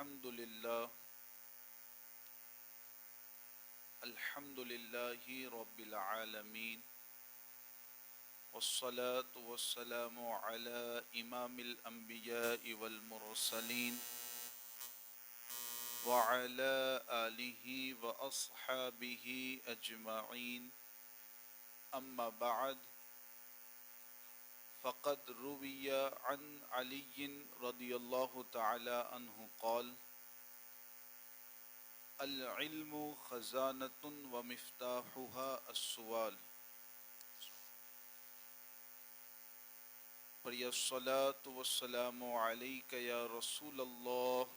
الحمد للہ رب العالمین والصلاة والسلام على امام الانبیاء والمرسلین وعلى آلہ واصحابہ اجمعین اما بعد فقد روی عن علی رضی اللہ تعالی عنہ قال العلم خزانۃ ومفتاحها السؤال پڑھیے الصلاة والسلام علیک یا رسول اللہ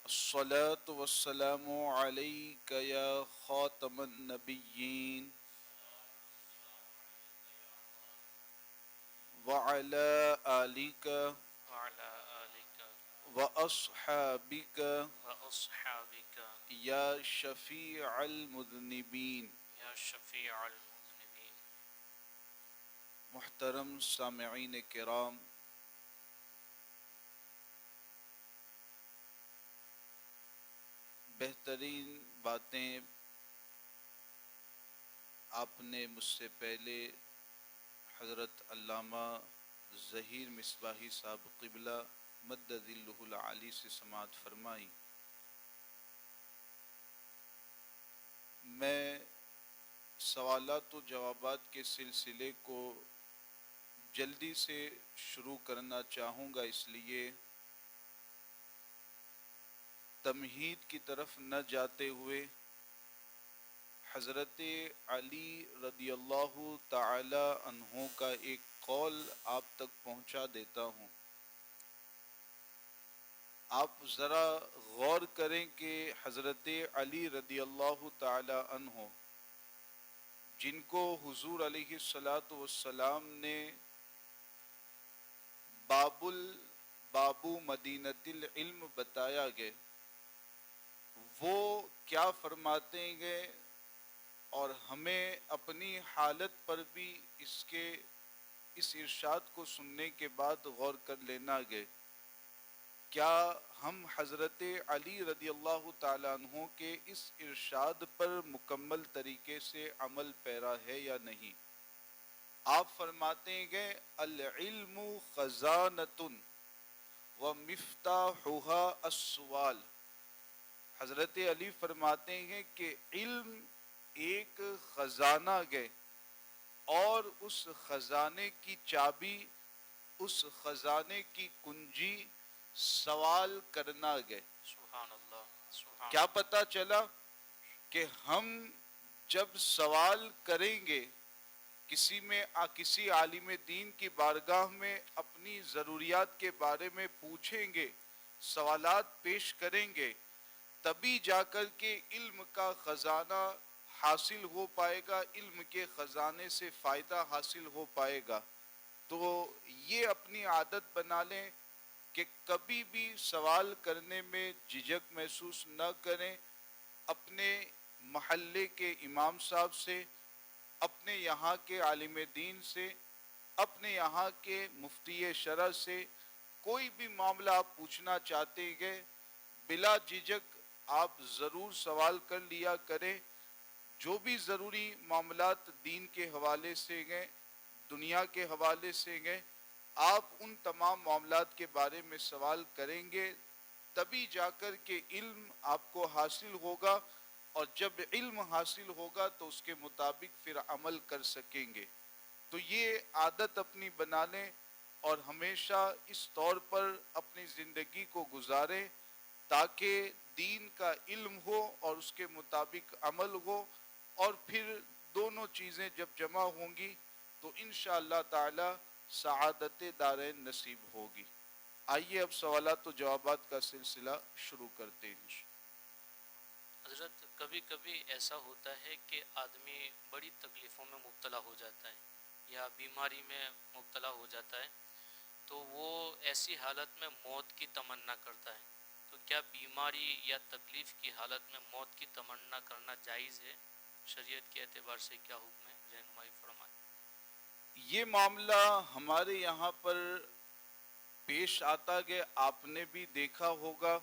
الصلاة والسلام علیک یا خاتم النبیین وعلى آلک واصحابک یا شفیع المذنبین. محترم سامعین کرام، بہترین باتیں آپ نے مجھ سے پہلے حضرت علامہ ظہیر مصباحی صاحب قبلہ مد ظلہ العالی سے سماعت فرمائی. میں سوالات و جوابات کے سلسلے کو جلدی سے شروع کرنا چاہوں گا، اس لیے تمہید کی طرف نہ جاتے ہوئے حضرت علی رضی اللہ تعالی عنہ کا ایک قول آپ تک پہنچا دیتا ہوں. آپ ذرا غور کریں کہ حضرت علی رضی اللہ تعالی عنہ، جن کو حضور علیہ الصلاۃ والسلام نے بابو مدینۃ العلم بتایا گئے، وہ کیا فرماتے گئے، اور ہمیں اپنی حالت پر بھی اس ارشاد کو سننے کے بعد غور کر لینا گئے. کیا ہم حضرت علی رضی اللہ تعالیٰ عنہ کے اس ارشاد پر مکمل طریقے سے عمل پیرا ہے یا نہیں؟ آپ فرماتے گئے العلم خزانۃ ومفتاحها السؤال. حضرت علی فرماتے ہیں کہ علم ایک خزانہ گئے، اور اس خزانے کی چابی، اس خزانے کی کنجی سوال کرنا گئے. سبحان اللہ. کیا پتا چلا کہ ہم جب سوال کریں گے، کسی عالم دین کی بارگاہ میں اپنی ضروریات کے بارے میں پوچھیں گے، سوالات پیش کریں گے، تبھی جا کر کے علم کا خزانہ حاصل ہو پائے گا، علم کے خزانے سے فائدہ حاصل ہو پائے گا. تو یہ اپنی عادت بنا لیں کہ کبھی بھی سوال کرنے میں جھجک محسوس نہ کریں. اپنے محلے کے امام صاحب سے، اپنے یہاں کے عالم دین سے، اپنے یہاں کے مفتی شرع سے کوئی بھی معاملہ آپ پوچھنا چاہتے گئے، بلا جھجک آپ ضرور سوال کر لیا کریں. جو بھی ضروری معاملات دین کے حوالے سے گئے، دنیا کے حوالے سے گئے، آپ ان تمام معاملات کے بارے میں سوال کریں گے، تبھی جا کر کے علم آپ کو حاصل ہوگا، اور جب علم حاصل ہوگا تو اس کے مطابق پھر عمل کر سکیں گے. تو یہ عادت اپنی بنا لیں اور ہمیشہ اس طور پر اپنی زندگی کو گزاریں تاکہ دین کا علم ہو اور اس کے مطابق عمل ہو، اور پھر دونوں چیزیں جب جمع ہوں گی تو انشاءاللہ تعالی سعادت دارین نصیب ہوگی. آئیے اب سوالات و جوابات کا سلسلہ شروع کرتے ہیں. حضرت، کبھی کبھی ایسا ہوتا ہے کہ آدمی بڑی تکلیفوں میں مبتلا ہو جاتا ہے یا بیماری میں مبتلا ہو جاتا ہے، تو وہ ایسی حالت میں موت کی تمنا کرتا ہے. تو کیا بیماری یا تکلیف کی حالت میں موت کی تمنا کرنا جائز ہے؟ شریعت کے اعتبار سے کیا حکم ہے؟ رہنمائی فرمائیں. یہ معاملہ ہمارے یہاں پر پیش آتا کہ آپ نے بھی دیکھا ہوگا،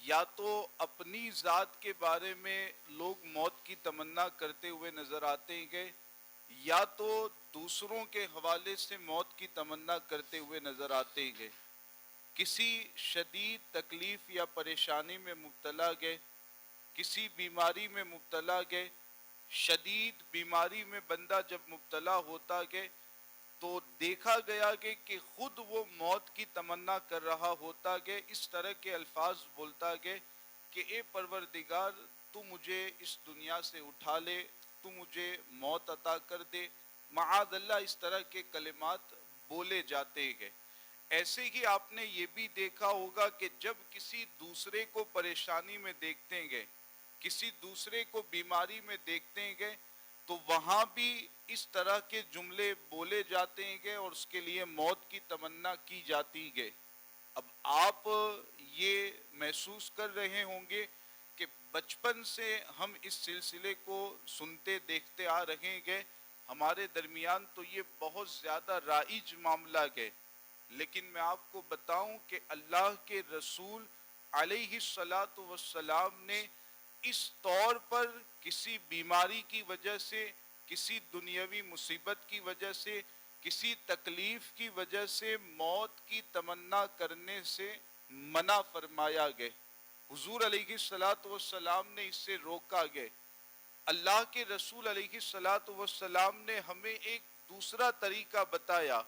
یا تو اپنی ذات کے بارے میں لوگ موت کی تمنا کرتے ہوئے نظر آتے ہیں، یا تو دوسروں کے حوالے سے موت کی تمنا کرتے ہوئے نظر آتے ہیں۔ کسی شدید تکلیف یا پریشانی میں مبتلا گئے، کسی بیماری میں مبتلا گئے، شدید بیماری میں بندہ جب مبتلا ہوتا گئے تو دیکھا گیا کہ خود وہ موت کی تمنا کر رہا ہوتا کہ اس طرح کے الفاظ بولتا کہ اے پروردگار تو مجھے اس دنیا سے اٹھا لے، تو مجھے موت عطا کر دے، معاذ اللہ، اس طرح کے کلمات بولے جاتے ہیں۔ ایسے ہی آپ نے یہ بھی دیکھا ہوگا کہ جب کسی دوسرے کو پریشانی میں دیکھتے ہیں، کسی دوسرے کو بیماری میں دیکھتے ہیں، تو وہاں بھی اس طرح کے جملے بولے جاتے ہیں اور اس کے لیے موت کی تمنا کی جاتی ہے۔ اب آپ یہ محسوس کر رہے ہوں گے کہ بچپن سے ہم اس سلسلے کو سنتے دیکھتے آ رہے ہیں، ہمارے درمیان تو یہ بہت زیادہ رائج معاملہ ہے، لیکن میں آپ کو بتاؤں کہ اللہ کے رسول علیہ الصلاۃ والسلام نے اس طور پر کسی بیماری کی وجہ سے، کسی دنیاوی مصیبت کی وجہ سے، کسی تکلیف کی وجہ سے موت کی تمنا کرنے سے منع فرمایا گئے۔ حضور علیہ الصلاۃ والسلام نے اس سے روکا گئے۔ اللہ کے رسول علیہ الصلاۃ والسلام نے ہمیں ایک دوسرا طریقہ بتایا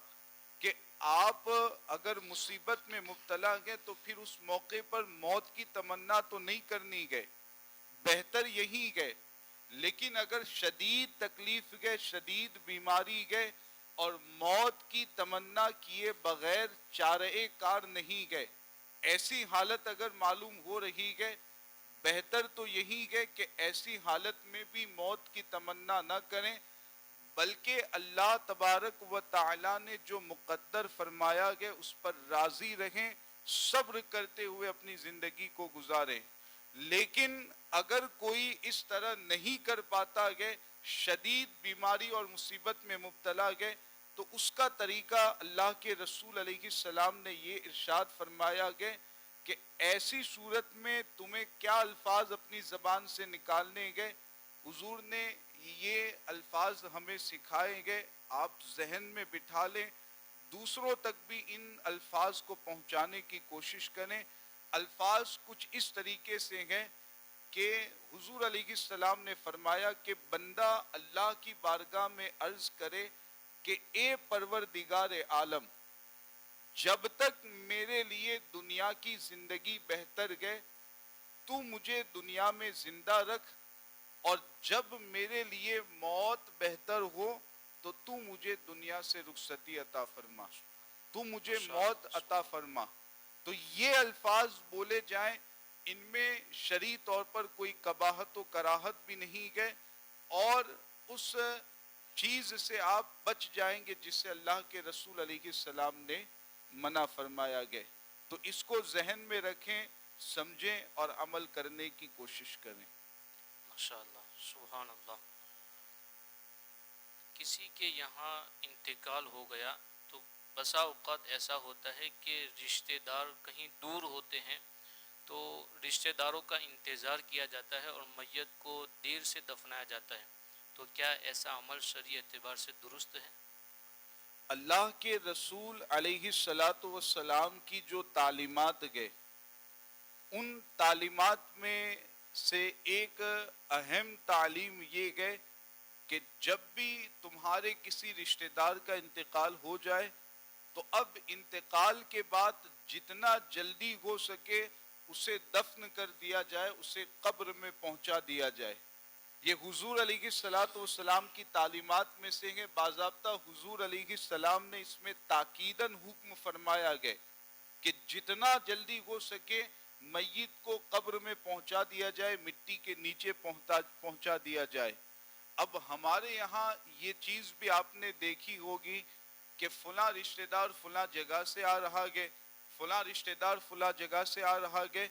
کہ آپ اگر مصیبت میں مبتلا ہیں تو پھر اس موقع پر موت کی تمنا تو نہیں کرنی گئے، بہتر یہی گئے، لیکن اگر شدید تکلیف گئے، شدید بیماری گئے اور موت کی تمنا کیے بغیر چارہ کار نہیں گئے، ایسی حالت اگر معلوم ہو رہی ہے، بہتر تو یہی ہے کہ ایسی حالت میں بھی موت کی تمنا نہ کریں، بلکہ اللہ تبارک و تعالی نے جو مقدر فرمایا گیا اس پر راضی رہیں، صبر کرتے ہوئے اپنی زندگی کو گزاریں۔ لیکن اگر کوئی اس طرح نہیں کر پاتا گئے، شدید بیماری اور مصیبت میں مبتلا گئے، تو اس کا طریقہ اللہ کے رسول علیہ السلام نے یہ ارشاد فرمایا گئے کہ ایسی صورت میں تمہیں کیا الفاظ اپنی زبان سے نکالنے گئے، حضور نے یہ الفاظ ہمیں سکھائے گئے، آپ ذہن میں بٹھا لیں، دوسروں تک بھی ان الفاظ کو پہنچانے کی کوشش کریں۔ الفاظ کچھ اس طریقے سے ہیں کہ حضور علیہ السلام نے فرمایا کہ بندہ اللہ کی بارگاہ میں عرض کرے کہ اے پروردگار عالم، جب تک میرے لیے دنیا کی زندگی بہتر گئے تو مجھے دنیا میں زندہ رکھ، اور جب میرے لیے موت بہتر ہو تو تو مجھے دنیا سے رخصتی عطا فرما، تو مجھے موت عطا فرما۔ تو یہ الفاظ بولے جائیں، ان میں شرعی طور پر کوئی قباحت و کراہت بھی نہیں گئے، اور اس چیز سے آپ بچ جائیں گے جس سے اللہ کے رسول علیہ السلام نے منع فرمایا گئے۔ تو اس کو ذہن میں رکھیں، سمجھیں اور عمل کرنے کی کوشش کریں۔ ماشاءاللہ، سبحان اللہ۔ کسی کے یہاں انتقال ہو گیا تو بسا اوقات ایسا ہوتا ہے کہ رشتہ دار کہیں دور ہوتے ہیں، تو رشتہ داروں کا انتظار کیا جاتا ہے اور میت کو دیر سے دفنایا جاتا ہے، تو کیا ایسا عمل شرعی اعتبار سے درست ہے؟ اللہ کے رسول علیہ الصلاۃ والسلام کی جو تعلیمات گئے، ان تعلیمات میں سے ایک اہم تعلیم یہ گئے کہ جب بھی تمہارے کسی رشتہ دار کا انتقال ہو جائے تو اب انتقال کے بعد جتنا جلدی ہو سکے اسے دفن کر دیا جائے، اسے قبر میں پہنچا دیا جائے۔ یہ حضور علیہ الصلاۃ والسلام کی تعلیمات میں سے ہے۔ باضابطہ حضور علیہ السلام نے اس میں تاکیداً حکم فرمایا گیا کہ جتنا جلدی ہو سکے میت کو قبر میں پہنچا دیا جائے، مٹی کے نیچے پہنچا دیا جائے۔ اب ہمارے یہاں یہ چیز بھی آپ نے دیکھی ہوگی کہ فلاں رشتہ دار فلاں جگہ سے آ رہا گے، فلاں رشتہ دار فلاں جگہ سے آ رہا گے،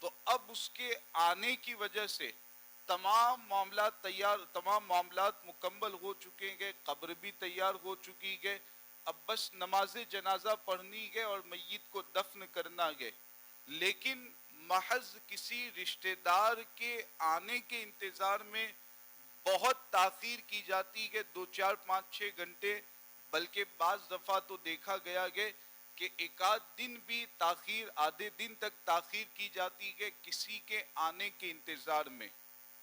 تو اب اس کے آنے کی وجہ سے تمام معاملات مکمل ہو چکے ہیں، قبر بھی تیار ہو چکی ہے، اب بس نماز جنازہ پڑھنی ہے اور میت کو دفن کرنا ہے، لیکن محض کسی رشتہ دار کے آنے کے انتظار میں بہت تاخیر کی جاتی ہے، 2 4 5 6 گھنٹے، بلکہ بعض دفعہ تو دیکھا گیا ہے کہ ایک آدھ دن بھی تاخیر، آدھے دن تک تاخیر کی جاتی ہے کسی کے آنے کے انتظار میں.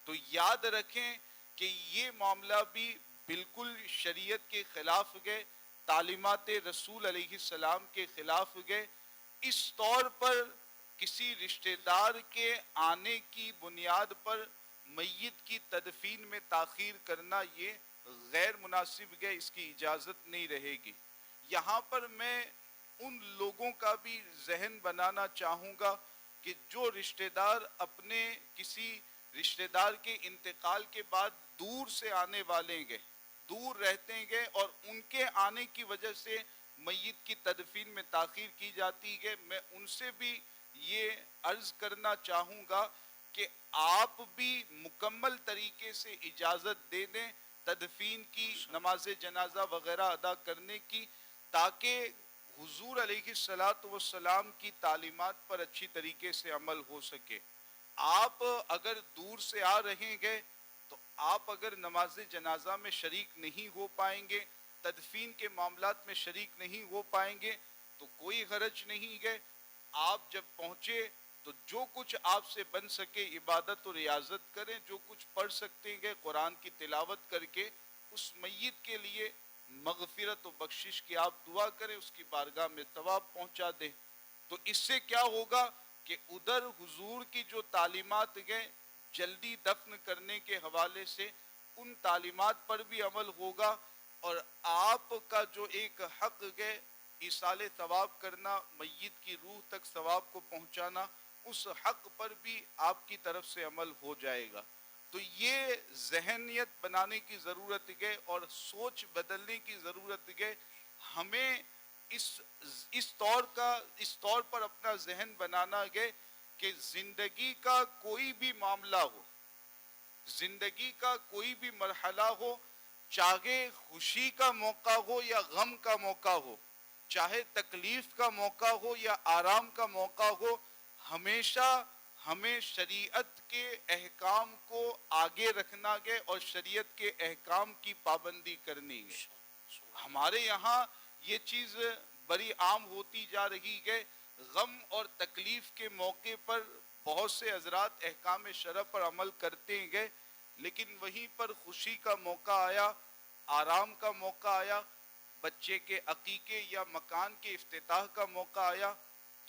تو یاد رکھیں کہ یہ معاملہ بھی بالکل شریعت کے خلاف گئے، تعلیمات رسول علیہ السلام کے خلاف گئے. اس طور پر کسی رشتہ دار کے آنے کی بنیاد پر میت کی تدفین میں تاخیر کرنا یہ غیر مناسب ہے، اس کی اجازت نہیں رہے گی. یہاں پر میں ان لوگوں کا بھی ذہن بنانا چاہوں گا کہ جو رشتہ دار اپنے کسی رشتہ دار کے انتقال کے بعد دور سے آنے والے گے، دور رہتے گے، اور ان کے آنے کی وجہ سے میت کی تدفین میں تاخیر کی جاتی ہے. میں ان سے بھی یہ عرض کرنا چاہوں گا کہ آپ بھی مکمل طریقے سے اجازت دے دیں تدفین کی، نماز جنازہ وغیرہ ادا کرنے کی، تاکہ حضور علیہ السلام کی تعلیمات پر اچھی طریقے سے عمل ہو سکے. آپ اگر دور سے آ رہے گے تو آپ اگر نماز جنازہ میں شریک نہیں ہو پائیں گے، تدفین کے معاملات میں شریک نہیں ہو پائیں گے، تو کوئی حرج نہیں ہے. آپ جب پہنچے تو جو کچھ آپ سے بن سکے عبادت و ریاضت کریں، جو کچھ پڑھ سکتے ہیں قرآن کی تلاوت کر کے اس میت کے لیے مغفرت و بخشش کی آپ دعا کریں، اس کی بارگاہ میں ثواب پہنچا دیں. تو اس سے کیا ہوگا کہ ادھر حضور کی جو تعلیمات گئے جلدی دفن کرنے کے حوالے سے، ان تعلیمات پر بھی عمل ہوگا، اور آپ کا جو ایک حق ہے ایصال ثواب کرنا، میت کی روح تک ثواب کو پہنچانا، اس حق پر بھی آپ کی طرف سے عمل ہو جائے گا. تو یہ ذہنیت بنانے کی ضرورت ہے اور سوچ بدلنے کی ضرورت ہے. ہمیں اس طور پر اپنا ذہن بنانا ہے کہ زندگی کا کوئی بھی معاملہ ہو، زندگی کا کوئی بھی مرحلہ ہو، چاہے خوشی کا موقع ہو یا غم کا موقع ہو، چاہے تکلیف کا موقع ہو یا آرام کا موقع ہو، ہمیشہ ہمیں شریعت کے احکام کو آگے رکھنا ہے اور شریعت کے احکام کی پابندی کرنی ہے. ہمارے یہاں یہ چیز بڑی عام ہوتی جا رہی ہے. غم اور تکلیف کے موقع پر بہت سے حضرات احکام شرع پر عمل کرتے ہیں، لیکن وہیں پر خوشی کا موقع آیا، آرام کا موقع آیا، بچے کے عقیقے یا مکان کے افتتاح کا موقع آیا،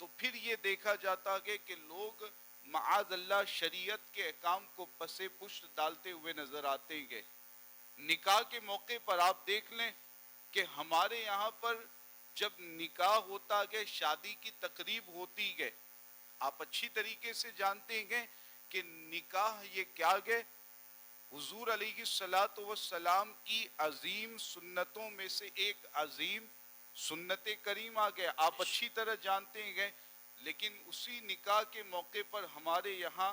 تو پھر یہ دیکھا جاتا ہے کہ لوگ معاذ اللہ شریعت کے احکام کو پس پشت ڈالتے ہوئے نظر آتے ہیں. نکاح کے موقع پر آپ دیکھ لیں کہ ہمارے یہاں پر جب نکاح ہوتا ہے، شادی کی تقریب ہوتی ہے، آپ اچھی طریقے سے جانتے ہیں کہ نکاح یہ کیا ہے. حضور علیہ السلام کی عظیم سنتوں میں سے ایک عظیم سنت کریمہ ہے، آپ اچھی طرح جانتے ہیں. لیکن اسی نکاح کے موقع پر ہمارے یہاں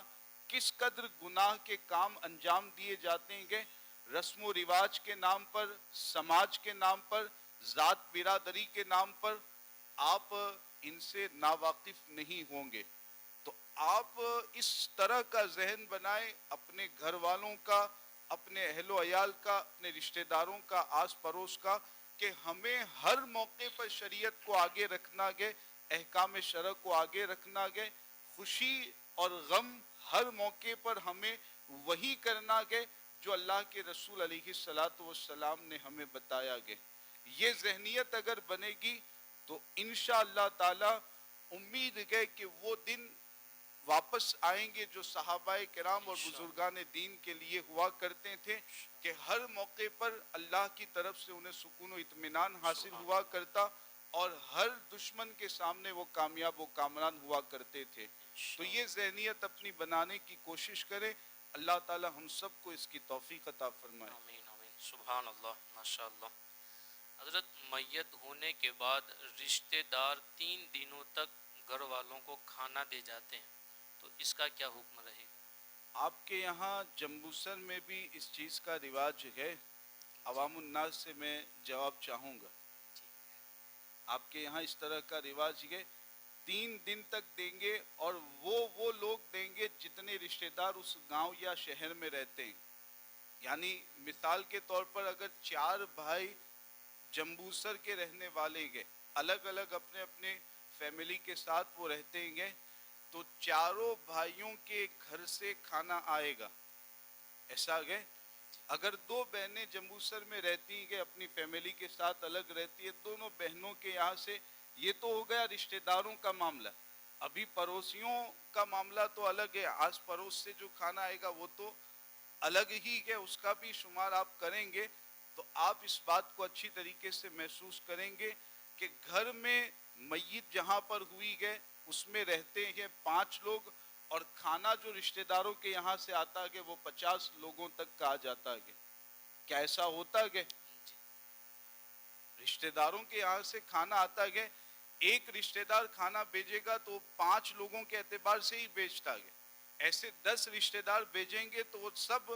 کس قدر گناہ کے کام انجام دیے جاتے ہیں، رسم و رواج کے نام پر، سماج کے نام پر، ذات برادری کے نام پر. آپ ان سے ناواقف نہیں ہوں گے. تو آپ اس طرح کا ذہن بنائیں اپنے گھر والوں کا، اپنے اہل و عیال کا، اپنے رشتہ داروں کا، آس پڑوس کا، کہ ہمیں ہر موقع پر شریعت کو آگے رکھنا ہے، احکام شرع کو آگے رکھنا ہے. خوشی اور غم ہر موقع پر ہمیں وہی کرنا ہے جو اللہ کے رسول علیہ السلام نے ہمیں بتایا ہے. یہ ذہنیت اگر بنے گی تو انشاءاللہ تعالی امید ہے کہ وہ دن واپس آئیں گے جو صحابہ کرام اور بزرگان دین کے لیے ہوا کرتے تھے، کہ ہر موقع پر اللہ کی طرف سے انہیں سکون و اطمینان حاصل ہوا کرتا اور ہر دشمن کے سامنے وہ کامیاب و کامران ہوا کرتے تھے. تو یہ ذہنیت اپنی بنانے کی کوشش کریں. اللہ تعالی ہم سب کو اس کی توفیق عطا فرمائے. آمین آمین. سبحان اللہ، ماشاء اللہ. حضرت میت ہونے کے بعد رشتہ دار 3 دنوں تک گھر والوں کو کھانا دے جاتے ہیں، تو اس کا کیا حکم رہے گا؟ آپ کے یہاں جمبوسر میں بھی اس چیز کا رواج ہے؟ عوام الناس سے میں جواب چاہوں گا. آپ کے یہاں اس طرح کا رواج ہے 3 دن تک دیں گے اور وہ لوگ دیں گے جتنے رشتہ دار اس گاؤں یا شہر میں رہتے ہیں. یعنی مثال کے طور پر اگر 4 بھائی جمبوسر کے رہنے والے گئے الگ الگ اپنے اپنے فیملی کے ساتھ وہ رہتے گئے تو چاروں بھائیوں کے گھر سے کھانا آئے گا. ایسا گئے اگر 2 بہنیں جمبوسر میں رہتی ہیں اپنی فیملی کے ساتھ الگ رہتی ہے دونوں بہنوں کے یہاں سے یہ تو ہو گیا رشتہ داروں کا معاملہ. ابھی پڑوسیوں کا معاملہ تو الگ ہے, آس پڑوس سے جو کھانا آئے گا وہ تو الگ ہی ہے, اس کا بھی شمار آپ کریں گے تو آپ اس بات کو اچھی طریقے سے محسوس کریں گے کہ گھر میں میت جہاں پر ہوئی گئے اس میں رہتے ہیں 5 لوگ اور کھانا جو رشتہ داروں کے یہاں سے آتا ہے وہ 50 لوگوں تک کا آ جاتا ہے. کیا ایسا ہوتا ہے؟ جی رشتہ داروں کے یہاں سے کھانا آتا ہے, ایک رشتہ دار کھانا بھیجے گا تو 5 لوگوں کے اعتبار سے ہی بیچتا ہے. ایسے 10 رشتہ دار بھیجیں گے تو وہ سب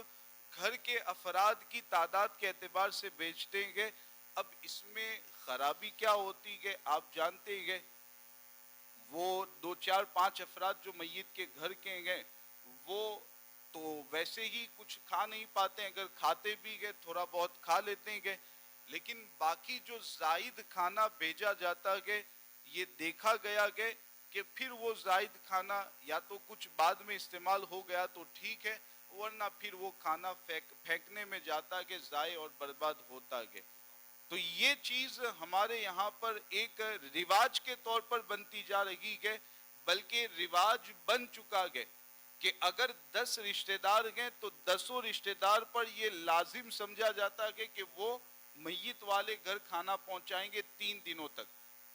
گھر کے افراد کی تعداد کے اعتبار سے بیچتے ہیں. اب اس میں خرابی کیا ہوتی ہے آپ جانتے ہیں, وہ 2 4 5 افراد جو میت کے گھر کے ہیں وہ تو ویسے ہی کچھ کھا نہیں پاتے ہیں, اگر کھاتے بھی گئے تھوڑا بہت کھا لیتے ہیں, لیکن باقی جو زائد کھانا بھیجا جاتا ہے یہ دیکھا گیا ہے کہ پھر وہ زائد کھانا یا تو کچھ بعد میں استعمال ہو گیا تو ٹھیک ہے ورنہ پھر وہ کھانا پھینکنے میں جاتا ہے, ضائع اور برباد ہوتا ہے. تو یہ چیز ہمارے یہاں پر ایک رواج کے طور پر بنتی جا رہی ہے, بلکہ رواج بن چکا ہے کہ اگر 10 رشتہ دار ہیں تو 10 رشتہ دار پر یہ لازم سمجھا جاتا ہے کہ وہ میت والے گھر کھانا پہنچائیں گے 3 دنوں تک.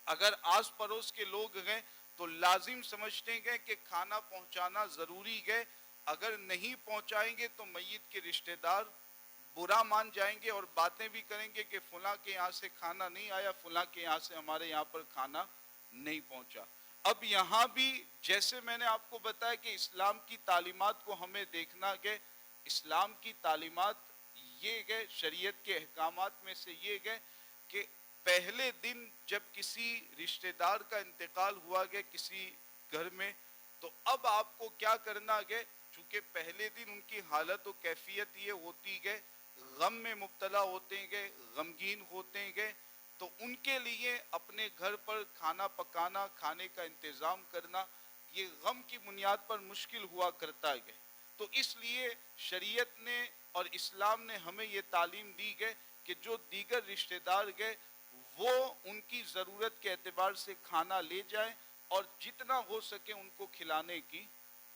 اگر آس پڑوس کے لوگ ہیں تو لازم سمجھتے ہیں کہ کھانا پہنچانا ضروری ہے, اگر نہیں پہنچائیں گے تو میت کے رشتہ دار برا مان جائیں گے اور باتیں بھی کریں گے کہ فلاں کے یہاں سے کھانا نہیں آیا, فلاں کے یہاں سے ہمارے یہاں پر کھانا نہیں پہنچا. اب یہاں بھی جیسے میں نے آپ کو بتایا کہ اسلام کی تعلیمات کو ہمیں دیکھنا کہ اسلام کی تعلیمات یہ ہے, شریعت کے احکامات میں سے یہ ہے کہ پہلے دن جب کسی رشتہ دار کا انتقال ہوا گیا کسی گھر میں تو اب آپ کو کیا کرنا ہے, چونکہ پہلے دن ان کی حالت و کیفیت یہ ہوتی ہے غم میں مبتلا ہوتے ہیں, غمگین ہوتے ہیں, تو ان کے لیے اپنے گھر پر کھانا پکانا کھانے کا انتظام کرنا یہ غم کی بنیاد پر مشکل ہوا کرتا ہے. تو اس لیے شریعت نے اور اسلام نے ہمیں یہ تعلیم دی ہے کہ جو دیگر رشتہ دار گئے وہ ان کی ضرورت کے اعتبار سے کھانا لے جائیں اور جتنا ہو سکے ان کو کھلانے کی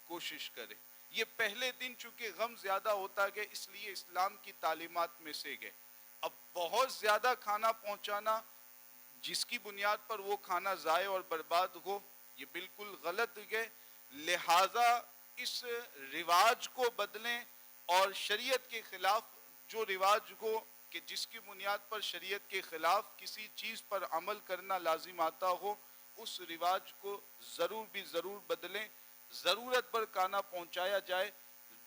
کوشش کرے. یہ پہلے دن چونکہ غم زیادہ ہوتا ہے اس لیے اسلام کی تعلیمات میں سے گئے. اب بہت زیادہ کھانا پہنچانا جس کی بنیاد پر وہ کھانا ضائع اور برباد ہو یہ بالکل غلط ہے. لہذا اس رواج کو بدلیں اور شریعت کے خلاف جو رواج ہو کہ جس کی بنیاد پر شریعت کے خلاف کسی چیز پر عمل کرنا لازم آتا ہو اس رواج کو ضرور بھی ضرور بدلیں. ضرورت پر کھانا پہنچایا جائے,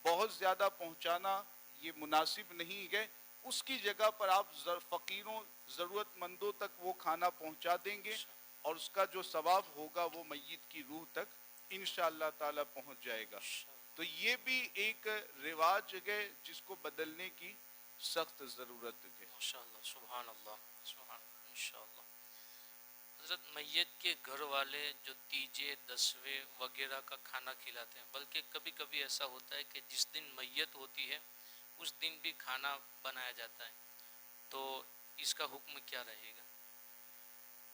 بہت زیادہ پہنچانا یہ مناسب نہیں ہے, اس کی جگہ پر آپ فقیروں ضرورت مندوں تک وہ کھانا پہنچا دیں گے اور اس کا جو ثواب ہوگا وہ میت کی روح تک انشاءاللہ تعالی پہنچ جائے گا. تو یہ بھی ایک رواج ہے جس کو بدلنے کی سخت ضرورت ہے. ماشاءاللہ سبحان اللہ سبحان اللہ انشاءاللہ. حضرت میت کے گھر والے جو تیجے دسویں وغیرہ کا کھانا کھلاتے ہیں, بلکہ کبھی کبھی ایسا ہوتا ہے کہ جس دن میت ہوتی ہے اس دن بھی کھانا بنایا جاتا ہے, تو اس کا حکم کیا رہے گا؟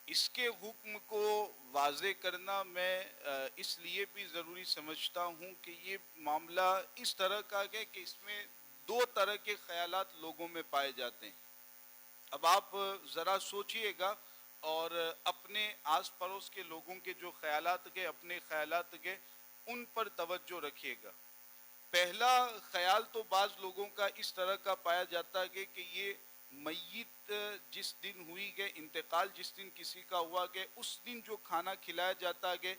اس کے حکم کو واضح کرنا میں اس لیے بھی ضروری سمجھتا ہوں کہ یہ معاملہ اس طرح کا ہے کہ اس میں 2 طرح کے خیالات لوگوں میں پائے جاتے ہیں. اب آپ ذرا سوچئے گا اور اپنے آس پڑوس کے لوگوں کے جو خیالات کے اپنے خیالات کے ان پر توجہ رکھیے گا. پہلا خیال تو بعض لوگوں کا اس طرح کا پایا جاتا ہے کہ یہ میت جس دن ہوئی گئے انتقال جس دن کسی کا ہوا گئے اس دن جو کھانا کھلایا جاتا ہے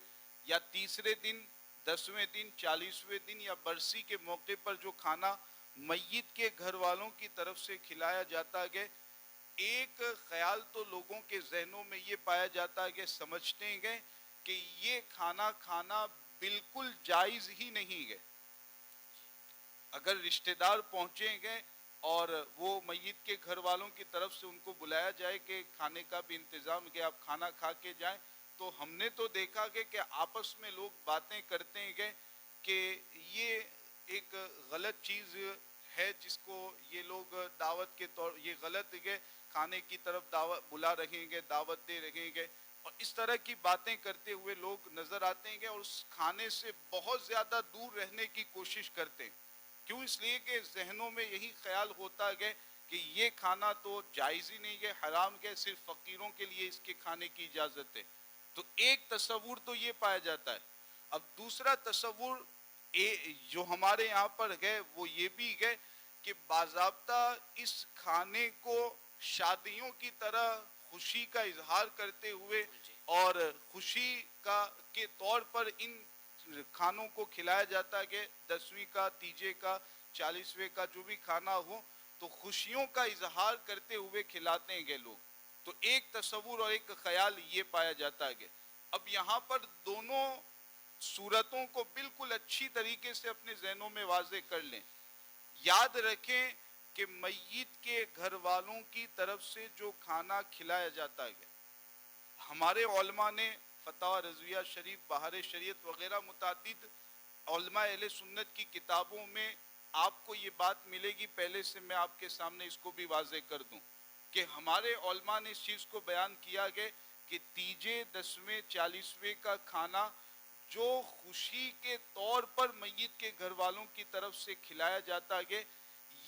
یا تیسرے دن 10ویں دن 40ویں دن یا برسی کے موقع پر جو کھانا میت کے گھر والوں کی طرف سے کھلایا جاتا ہے ایک خیال تو لوگوں کے ذہنوں میں یہ پایا جاتا ہے کہ سمجھتے ہیں کہ یہ کھانا کھانا بالکل جائز ہی نہیں ہے. اگر رشتہ دار پہنچیں گے اور وہ میت کے گھر والوں کی طرف سے ان کو بلایا جائے کہ کھانے کا بھی انتظام کہ آپ کھانا کھا کے جائیں, تو ہم نے تو دیکھا کہ آپس میں لوگ باتیں کرتے ہیں کہ یہ ایک غلط چیز ہے جس کو یہ لوگ دعوت کے طور, یہ غلط ہے, کھانے کی طرف دعوت بلا رہیں گے, دعوت دے رہیں گے, اور اس طرح کی باتیں کرتے ہوئے لوگ نظر آتے ہیں اور اس کھانے سے بہت زیادہ دور رہنے کی کوشش کرتے ہیں. کیوں؟ اس لیے کہ ذہنوں میں یہی خیال ہوتا ہے کہ یہ کھانا تو جائز ہی نہیں ہے, حرام ہے, صرف فقیروں کے لیے اس کے کھانے کی اجازت ہے. تو ایک تصور تو یہ پایا جاتا ہے. اب دوسرا تصور جو ہمارے یہاں پر ہے وہ یہ بھی ہے کہ باضابطہ اس کھانے کو شادیوں کی طرح خوشی کا اظہار کرتے ہوئے جی اور خوشی کا کے طور پر ان کھانوں کو کھلایا جاتا ہے کہ 10ویں کا, تیجے کا, 40ویں کا جو بھی کھانا ہو تو خوشیوں کا اظہار کرتے ہوئے کھلاتے ہیں لوگ. تو ایک تصور اور ایک خیال یہ پایا جاتا ہے. اب یہاں پر دونوں صورتوں کو بالکل اچھی طریقے سے اپنے ذہنوں میں واضح کر لیں. یاد رکھیں کہ میت کے گھر والوں کی طرف سے جو کھانا کھلایا جاتا ہے, ہمارے علماء نے فتاوی رضویہ شریف, بہار شریعت وغیرہ متعدد علماء اہل سنت کی کتابوں میں آپ کو یہ بات ملے گی. پہلے سے میں آپ کے سامنے اس کو بھی واضح کر دوں کہ ہمارے علماء نے اس چیز کو بیان کیا گیا کہ تیجے, 10ویں, 40ویں کا کھانا جو خوشی کے طور پر میت کے گھر والوں کی طرف سے کھلایا جاتا ہے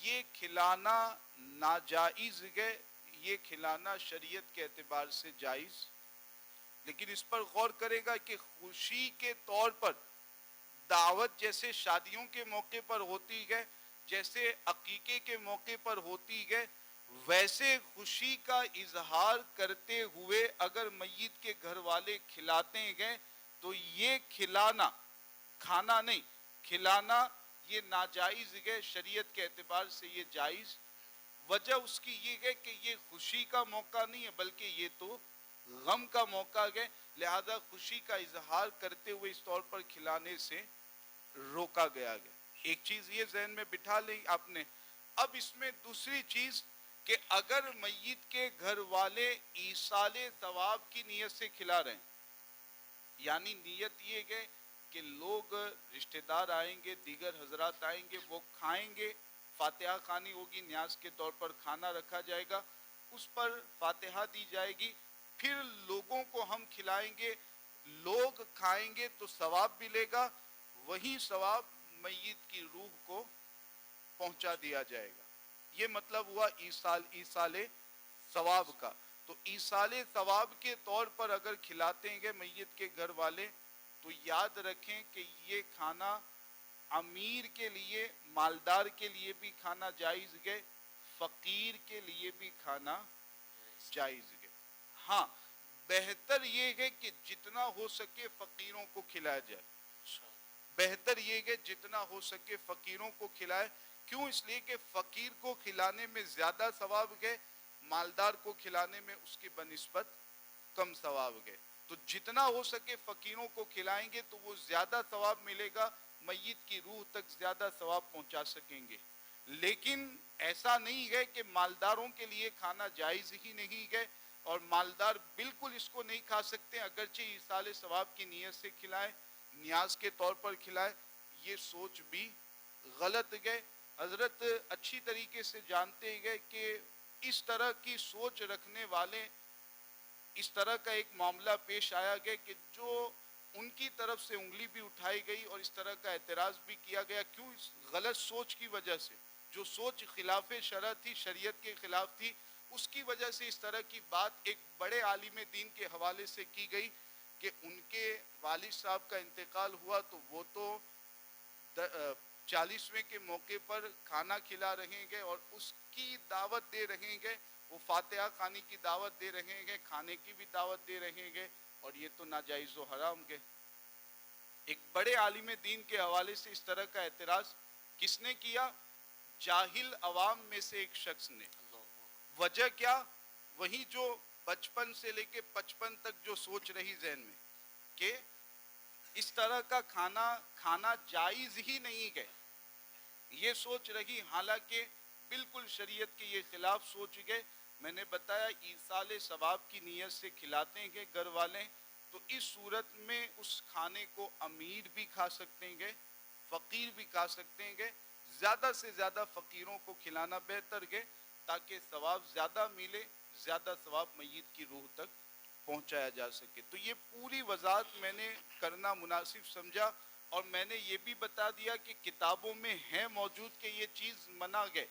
یہ کھلانا ناجائز ہے, یہ کھلانا شریعت کے اعتبار سے جائز. لیکن اس پر غور کرے گا کہ خوشی کے طور پر دعوت جیسے شادیوں کے موقع پر ہوتی ہے, جیسے عقیقے کے موقع پر ہوتی ہے, ویسے خوشی کا اظہار کرتے ہوئے اگر میت کے گھر والے کھلاتے ہیں تو یہ کھلانا, کھانا نہیں, کھلانا یہ ناجائز ہے, شریعت کے اعتبار سے یہ جائز. وجہ اس کی یہ ہے کہ یہ خوشی کا موقع نہیں ہے بلکہ یہ تو غم کا موقع ہے, لہذا خوشی کا اظہار کرتے ہوئے اس طور پر کھلانے سے روکا گیا ہے. ایک چیز یہ ذہن میں بٹھا لیں آپ نے. اب اس میں دوسری چیز کہ اگر میت کے گھر والے ایصال ثواب کی نیت سے کھلا رہے ہیں, یعنی نیت یہ ہے کہ لوگ رشتہ دار آئیں گے, دیگر حضرات آئیں گے, وہ کھائیں گے, فاتحہ خوانی ہوگی, نیاز کے طور پر کھانا رکھا جائے گا, اس پر فاتحہ دی جائے گی, پھر لوگوں کو ہم کھلائیں گے, لوگ کھائیں گے تو ثواب ملے گا, وہی ثواب میت کی روح کو پہنچا دیا جائے گا. یہ مطلب ہوا ایصال ثواب کا. تو ایصال ثواب کے طور پر اگر کھلاتے ہیں میت کے گھر والے تو یاد رکھیں کہ یہ کھانا امیر کے لیے, مالدار کے لیے بھی کھانا جائز ہے, فقیر کے لیے بھی کھانا جائز ہے. ہاں بہتر یہ ہے کہ جتنا ہو سکے فقیروں کو کھلایا جائے, بہتر یہ ہے جتنا ہو سکے فقیروں کو کھلائے. کیوں؟ اس لیے کہ فقیر کو کھلانے میں زیادہ ثواب ہے, مالدار کو کھلانے میں اس کی بنسبت کم ثواب ہے. تو جتنا ہو سکے فقیروں کو کھلائیں گے تو وہ زیادہ ثواب ملے گا, میت کی روح تک زیادہ ثواب پہنچا سکیں گے. لیکن ایسا نہیں ہے کہ مالداروں کے لیے کھانا جائز ہی نہیں ہے اور مالدار بالکل اس کو نہیں کھا سکتے, اگرچہ ایصال ثواب کی نیت سے کھلائیں, نیاز کے طور پر کھلائیں, یہ سوچ بھی غلط ہے. حضرت اچھی طریقے سے جانتے ہیں کہ اس طرح کی سوچ رکھنے والے, اس طرح کا ایک معاملہ پیش آیا گیا کہ جو ان کی طرف سے انگلی بھی اٹھائی گئی اور اس طرح کا اعتراض بھی کیا گیا. کیوں؟ اس غلط سوچ کی وجہ سے, جو سوچ خلاف شرع تھی, شریعت کے خلاف تھی, اس کی وجہ سے اس طرح کی بات ایک بڑے عالم دین کے حوالے سے کی گئی کہ ان کے والد صاحب کا انتقال ہوا تو وہ تو 40ویں کے موقع پر کھانا کھلا رہیں گے اور اس کی دعوت دے رہیں گے, وہ فاتحہ خوانی کی دعوت دے رہیں گے, کھانے کی بھی دعوت دے رہیں گے, اور یہ تو ناجائز و حرام ہے. ایک بڑے عالم دین کے حوالے سے اس طرح کا اعتراض کس نے کیا؟ جاہل عوام میں سے ایک شخص نے. وجہ کیا؟ وہی جو بچپن سے لے کے 55 تک جو سوچ رہی ذہن میں کہ اس طرح کا کھانا جائز ہی نہیں ہے، یہ سوچ رہی، حالانکہ بالکل شریعت کے یہ خلاف سوچ گئے. میں نے بتایا ایصال ثواب کی نیت سے کھلاتے ہیں گھر والے، تو اس صورت میں اس کھانے کو امیر بھی کھا سکتے ہیں، فقیر بھی کھا سکتے ہیں. زیادہ سے زیادہ فقیروں کو کھلانا بہتر ہے تاکہ ثواب زیادہ ملے، زیادہ ثواب میت کی روح تک پہنچایا جا سکے. تو یہ پوری وضاحت میں نے کرنا مناسب سمجھا، اور میں نے یہ بھی بتا دیا کہ کتابوں میں ہے موجود کہ یہ چیز منع گئے،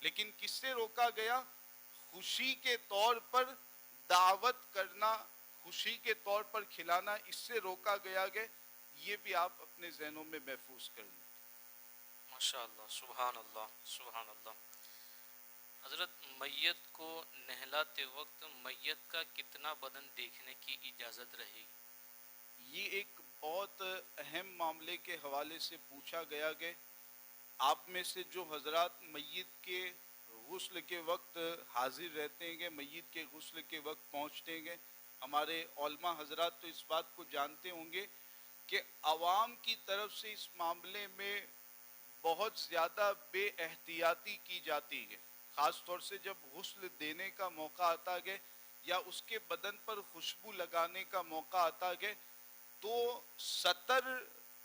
لیکن کس سے روکا گیا؟ خوشی کے طور پر دعوت کرنا، خوشی کے طور پر کھلانا، اس سے روکا گیا ہے. یہ بھی آپ اپنے ذہنوں میں محفوظ کر لیں. ماشاء اللہ، سبحان اللہ، سبحان اللہ. حضرت، میت کو نہلاتے وقت میت کا کتنا بدن دیکھنے کی اجازت رہے گی؟ یہ ایک بہت اہم معاملے کے حوالے سے پوچھا گیا کہ آپ میں سے جو حضرات میت کے غسل کے وقت حاضر رہتے ہیں، میت کے غسل کے وقت پہنچتے ہیں، ہمارے علماء حضرات تو اس بات کو جانتے ہوں گے کہ عوام کی طرف سے اس معاملے میں بہت زیادہ بے احتیاطی کی جاتی ہے. خاص طور سے جب غسل دینے کا موقع آتا ہے یا اس کے بدن پر خوشبو لگانے کا موقع آتا ہے، تو ستر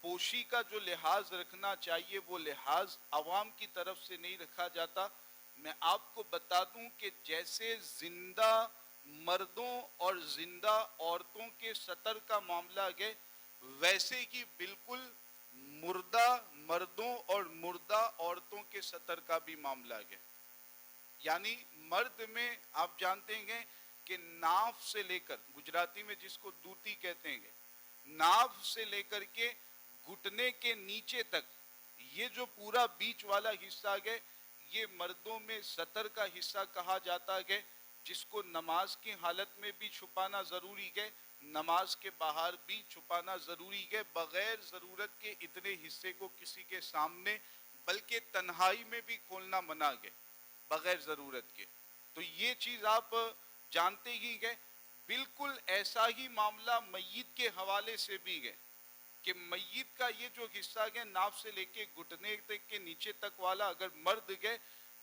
پوشی کا جو لحاظ رکھنا چاہیے وہ لحاظ عوام کی طرف سے نہیں رکھا جاتا. میں آپ کو بتا دوں کہ جیسے زندہ مردوں اور زندہ عورتوں کے ستر کا معاملہ ہے، ویسے ہی بالکل مردہ مردوں اور مردہ عورتوں کے ستر کا بھی معاملہ ہے. یعنی مرد میں آپ جانتے ہیں کہ ناف سے لے کر، گجراتی میں جس کو دوتی کہتے ہیں، ناف سے لے کر کے گھٹنے کے نیچے تک یہ جو پورا بیچ والا حصہ ہے، یہ مردوں میں ستر کا حصہ کہا جاتا ہے، جس کو نماز کی حالت میں بھی چھپانا ضروری ہے، نماز کے باہر بھی چھپانا ضروری ہے. بغیر ضرورت کے اتنے حصے کو کسی کے سامنے، بلکہ تنہائی میں بھی کھولنا منع ہے بغیر ضرورت کے. تو یہ چیز آپ جانتے ہی ہیں. بالکل ایسا ہی معاملہ میت کے حوالے سے بھی ہے کہ میت کا یہ جو حصہ ہے ناف سے لے کے گھٹنے تک کے نیچے تک والا، اگر مرد ہے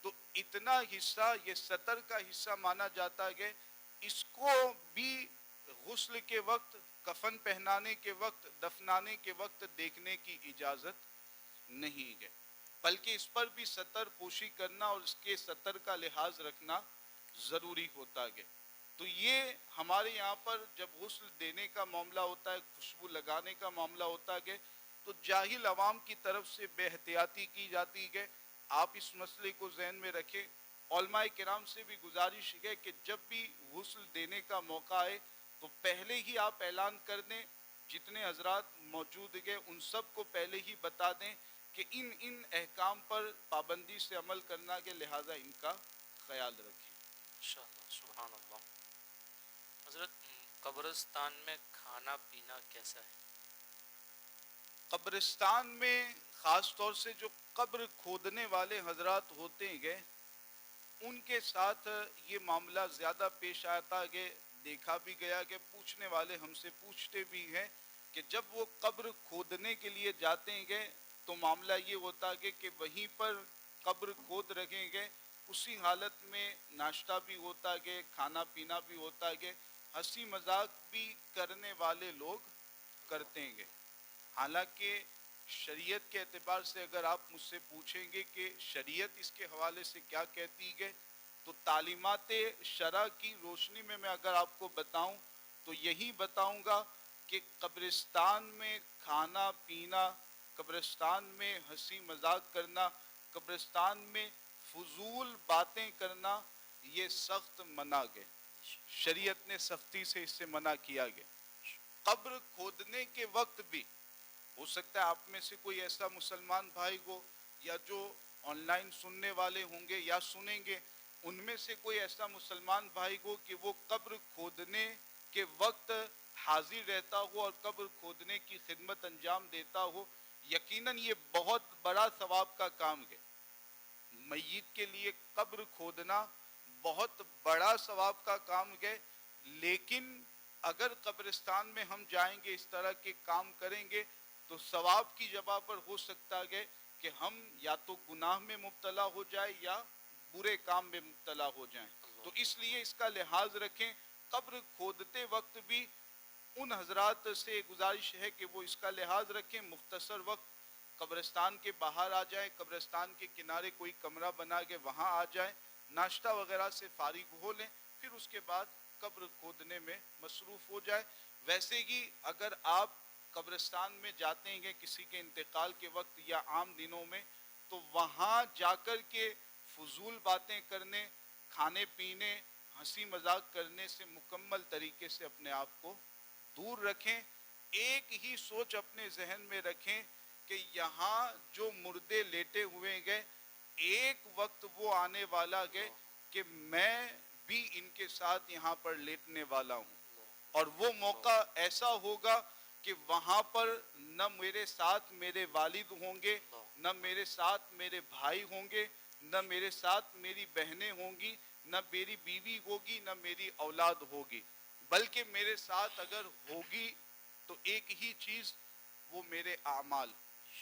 تو اتنا حصہ یہ ستر کا حصہ مانا جاتا ہے. اس کو بھی غسل کے وقت، کفن پہنانے کے وقت، دفنانے کے وقت دیکھنے کی اجازت نہیں ہے، بلکہ اس پر بھی ستر پوشی کرنا اور اس کے ستر کا لحاظ رکھنا ضروری ہوتا ہے. تو یہ ہمارے یہاں پر جب غسل دینے کا معاملہ ہوتا ہے، خوشبو لگانے کا معاملہ ہوتا ہے، تو جاہل عوام کی طرف سے بے احتیاطی کی جاتی ہے. آپ اس مسئلے کو ذہن میں رکھیں. علماء کرام سے بھی گزارش ہے کہ جب بھی غسل دینے کا موقع آئے تو پہلے ہی آپ اعلان کر دیں، جتنے حضرات موجود ہیں ان سب کو پہلے ہی بتا دیں کہ ان احکام پر پابندی سے عمل کرنا کے لہٰذا ان کا خیال رکھیں. ماشاءاللہ، سبحان اللہ. حضرت، قبرستان میں کھانا پینا کیسا ہے؟ قبرستان میں خاص طور سے جو قبر کھودنے والے حضرات ہوتے ہیں ان کے ساتھ یہ معاملہ زیادہ پیش آتا ہے. دیکھا بھی گیا کہ پوچھنے والے ہم سے پوچھتے بھی ہیں کہ جب وہ قبر کھودنے کے لیے جاتے ہیں تو معاملہ یہ ہوتا ہے کہ وہیں پر قبر کھود رکھیں گے، اسی حالت میں ناشتہ بھی ہوتا ہے، کھانا پینا بھی ہوتا ہے، ہنسی مذاق بھی کرنے والے لوگ کرتے ہیں. حالانکہ شریعت کے اعتبار سے اگر آپ مجھ سے پوچھیں گے کہ شریعت اس کے حوالے سے کیا کہتی ہے، تو تعلیمات شرع کی روشنی میں اگر آپ کو بتاؤں تو یہی بتاؤں گا کہ قبرستان میں کھانا پینا، قبرستان میں ہنسی مذاق کرنا، قبرستان میں فضول باتیں کرنا، یہ سخت منع ہے. شریعت نے سختی سے اس سے منع کیا گیا. قبر کھودنے کے وقت بھی ہو سکتا ہے آپ میں سے کوئی ایسا مسلمان بھائی ہو یا جو آن لائن سننے والے ہوں گے یا سنیں گے، ان میں سے کوئی ایسا مسلمان بھائی ہو کہ وہ قبر کھودنے کے وقت حاضر رہتا ہو اور قبر کھودنے کی خدمت انجام دیتا ہو. یقیناً یہ بہت بڑا ثواب کا کام ہے. میت کے لیے قبر کھودنا بہت بڑا ثواب کا کام ہے، لیکن اگر قبرستان میں ہم جائیں گے اس طرح کے کام کریں گے تو ثواب کی جگہ پر ہو سکتا ہے کہ ہم یا تو گناہ میں مبتلا ہو جائیں یا برے کام میں مبتلا ہو جائیں. تو اس لیے اس کا لحاظ رکھیں. قبر کھودتے وقت بھی ان حضرات سے گزارش ہے کہ وہ اس کا لحاظ رکھیں، مختصر وقت قبرستان کے باہر آ جائیں، قبرستان کے کنارے کوئی کمرہ بنا کے وہاں آ جائیں، ناشتہ وغیرہ سے فارغ ہو لیں، پھر اس کے بعد قبر کھودنے میں مصروف ہو جائے. ویسے ہی اگر آپ قبرستان میں جاتے ہیں کسی کے انتقال کے وقت یا عام دنوں میں، تو وہاں جا کر کے فضول باتیں کرنے، کھانے پینے، ہنسی مذاق کرنے سے مکمل طریقے سے اپنے آپ کو دور رکھیں. ایک ہی سوچ اپنے ذہن میں رکھیں کہ یہاں جو مردے لیٹے ہوئے گئے، ایک وقت وہ آنے والا ہے کہ میں بھی ان کے ساتھ یہاں پر لیٹنے والا ہوں، اور وہ موقع ایسا ہوگا کہ وہاں پر نہ میرے ساتھ میرے والد ہوں گے، نہ میرے ساتھ میرے بھائی ہوں گے، نہ میرے ساتھ میری بہنیں ہوں گی، نہ میری بیوی ہوگی، نہ میری اولاد ہوگی، بلکہ میرے ساتھ اگر ہوگی تو ایک ہی چیز، وہ میرے اعمال،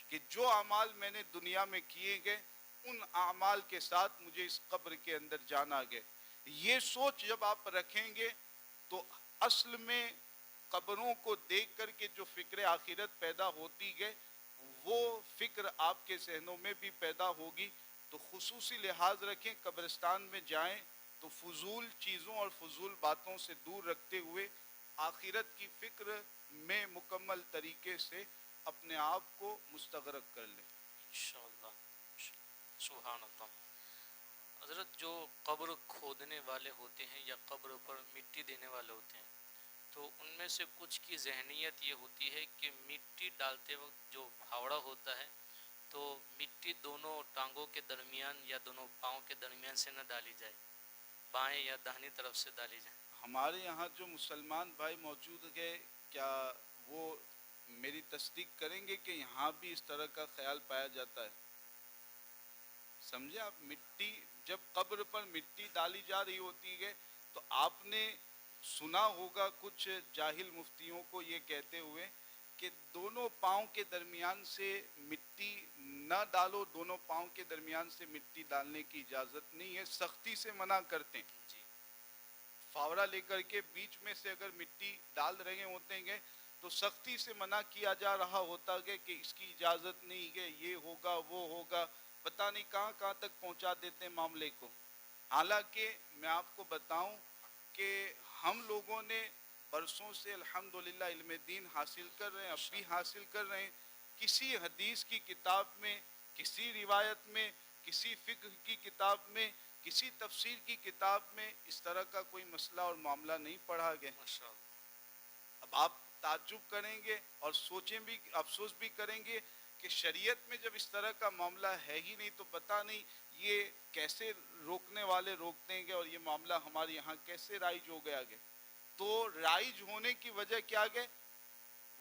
کہ جو اعمال میں نے دنیا میں کیے گئے ان اعمال کے ساتھ مجھے اس قبر کے اندر جانا گئے. یہ سوچ جب آپ رکھیں گے تو اصل میں قبروں کو دیکھ کر کے جو فکر آخرت پیدا ہوتی ہے وہ فکر آپ کے ذہنوں میں بھی پیدا ہوگی. تو خصوصی لحاظ رکھیں، قبرستان میں جائیں تو فضول چیزوں اور فضول باتوں سے دور رکھتے ہوئے آخرت کی فکر میں مکمل طریقے سے اپنے آپ کو مستغرق کر لیں. انشاءاللہ. سبحان اللہ. حضرت جو قبر کھودنے والے ہوتے ہیں یا قبر پر مٹی دینے والے ہوتے ہیں، تو ان میں سے کچھ کی ذہنیت یہ ہوتی ہے کہ مٹی ڈالتے وقت جو پھاوڑا ہوتا ہے تو مٹی دونوں ٹانگوں کے درمیان یا دونوں پاؤں کے درمیان سے نہ ڈالی جائے، بائیں یا داہنی طرف سے ڈالی جائے. ہمارے یہاں جو مسلمان بھائی موجود ہیں، کیا وہ میری تصدیق کریں گے کہ یہاں بھی اس طرح کا خیال پایا جاتا ہے؟ سمجھے آپ، مٹی جب قبر پر مٹی ڈالی جا رہی ہوتی ہے تو آپ نے سنا ہوگا کچھ جاہل مفتیوں کو یہ کہتے ہوئے کہ دونوں پاؤں کے درمیان سے مٹی نہ ڈالو، دونوں پاؤں کے درمیان سے مٹی ڈالنے کی اجازت نہیں ہے، سختی سے منع کرتے ہیں. جی. فاورا لے کر کے بیچ میں سے اگر مٹی ڈال رہے ہوتے ہیں تو سختی سے منع کیا جا رہا ہوتا ہے کہ اس کی اجازت نہیں ہے، یہ ہوگا وہ ہوگا، پتہ نہیں کہاں کہاں تک پہنچا دیتے ہیں معاملے کو. حالانکہ میں آپ کو بتاؤں کہ ہم لوگوں نے برسوں سے الحمدللہ علم دین حاصل کر رہے ہیں، اب بھی حاصل کر رہے ہیں. کسی حدیث کی کتاب میں، کسی روایت میں، کسی فقہ کی کتاب میں، کسی تفسیر کی کتاب میں اس طرح کا کوئی مسئلہ اور معاملہ نہیں پڑھا گیا. اب آپ تعجب کریں گے اور سوچیں بھی، افسوس بھی کریں گے کہ شریعت میں جب اس طرح کا معاملہ ہے ہی نہیں تو پتہ نہیں یہ کیسے روکنے والے روکتے ہیں اور یہ معاملہ ہمارے یہاں کیسے رائج ہو گیا گیا. تو رائج ہونے کی وجہ کیا ہے؟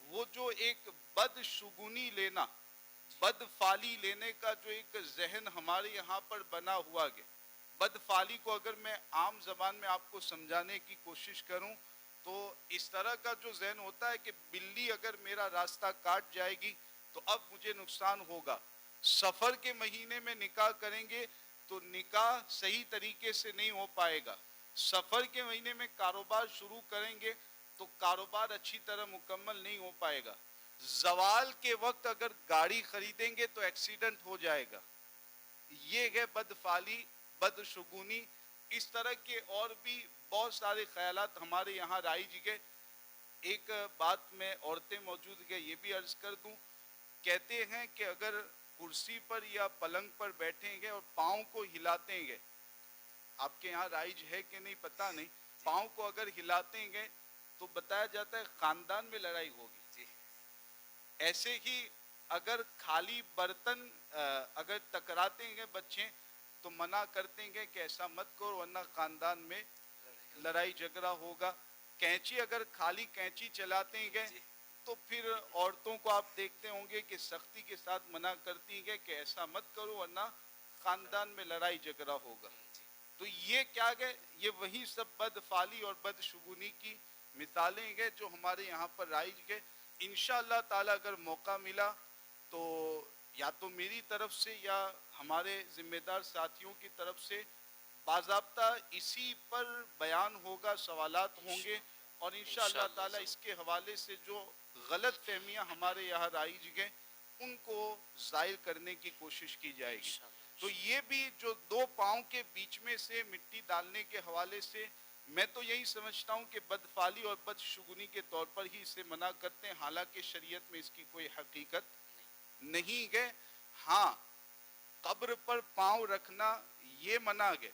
وہ جو ایک بدشگونی لینا، بد فالی لینے کا جو ایک ذہن ہمارے یہاں پر بنا ہوا ہے. بد فالی کو اگر میں عام زبان میں آپ کو سمجھانے کی کوشش کروں تو اس طرح کا جو ذہن ہوتا ہے کہ بلی اگر میرا راستہ کاٹ جائے گی تو اب مجھے نقصان ہوگا. سفر کے مہینے میں نکاح کریں گے تو نکاح صحیح طریقے سے نہیں ہو پائے گا. سفر کے مہینے میں کاروبار شروع کریں گے تو کاروبار اچھی طرح مکمل نہیں ہو پائے گا. زوال کے وقت اگر گاڑی خریدیں گے تو ایکسیڈنٹ ہو جائے گا. یہ ہے بدفعلی، بدشگونی. اس طرح کے اور بھی بہت سارے خیالات ہمارے یہاں رائج گئے. ایک بات میں عورتیں موجود گئے یہ بھی عرض کر دوں، کہتے ہیں کہ اگر کرسی پر یا پلنگ پر بیٹھیں گے اور پاؤں کو ہلاتے گے، آپ کے یہاں رائج ہے کہ نہیں پتہ نہیں، پاؤں کو اگر ہلاتے گے تو بتایا جاتا ہے خاندان میں لڑائی ہوگی. ایسے ہی اگر خالی برتن اگر ٹکراتے ہیں بچے تو منع کرتے ہیں کہ ایسا مت کرو ورنہ خاندان میں لڑائی جھگڑا ہوگا. کینچی اگر خالی کینچی چلاتے ہیں تو پھر عورتوں کو آپ دیکھتے ہوں گے کہ سختی کے ساتھ منع کرتی ہیں کہ ایسا مت کرو ورنہ خاندان میں لڑائی جھگڑا ہوگا. تو یہ کیا گئے، یہ وہی سب بدفعلی اور بدشگونی کی مثالیں گئے جو ہمارے یہاں پر رائج گئے. انشاءاللہ تعالی اگر موقع ملا تو یا تو میری طرف سے یا ہمارے ذمہ دار ساتھیوں کی طرف سے باضابطہ اسی پر بیان ہوگا، سوالات ہوں گے، اور انشاءاللہ تعالی اس کے حوالے سے جو غلط فہمیاں ہمارے یہاں رائج گئے ان کو زائل کرنے کی کوشش کی جائے گی. تو یہ بھی جو دو پاؤں کے بیچ میں سے مٹی ڈالنے کے حوالے سے میں تو یہی سمجھتا ہوں کہ بدفعلی اور بدشگونی کے طور پر ہی اسے منع کرتے ہیں، حالانکہ شریعت میں اس کی کوئی حقیقت نہیں ہے. ہاں، قبر پر پاؤں رکھنا یہ منع ہے.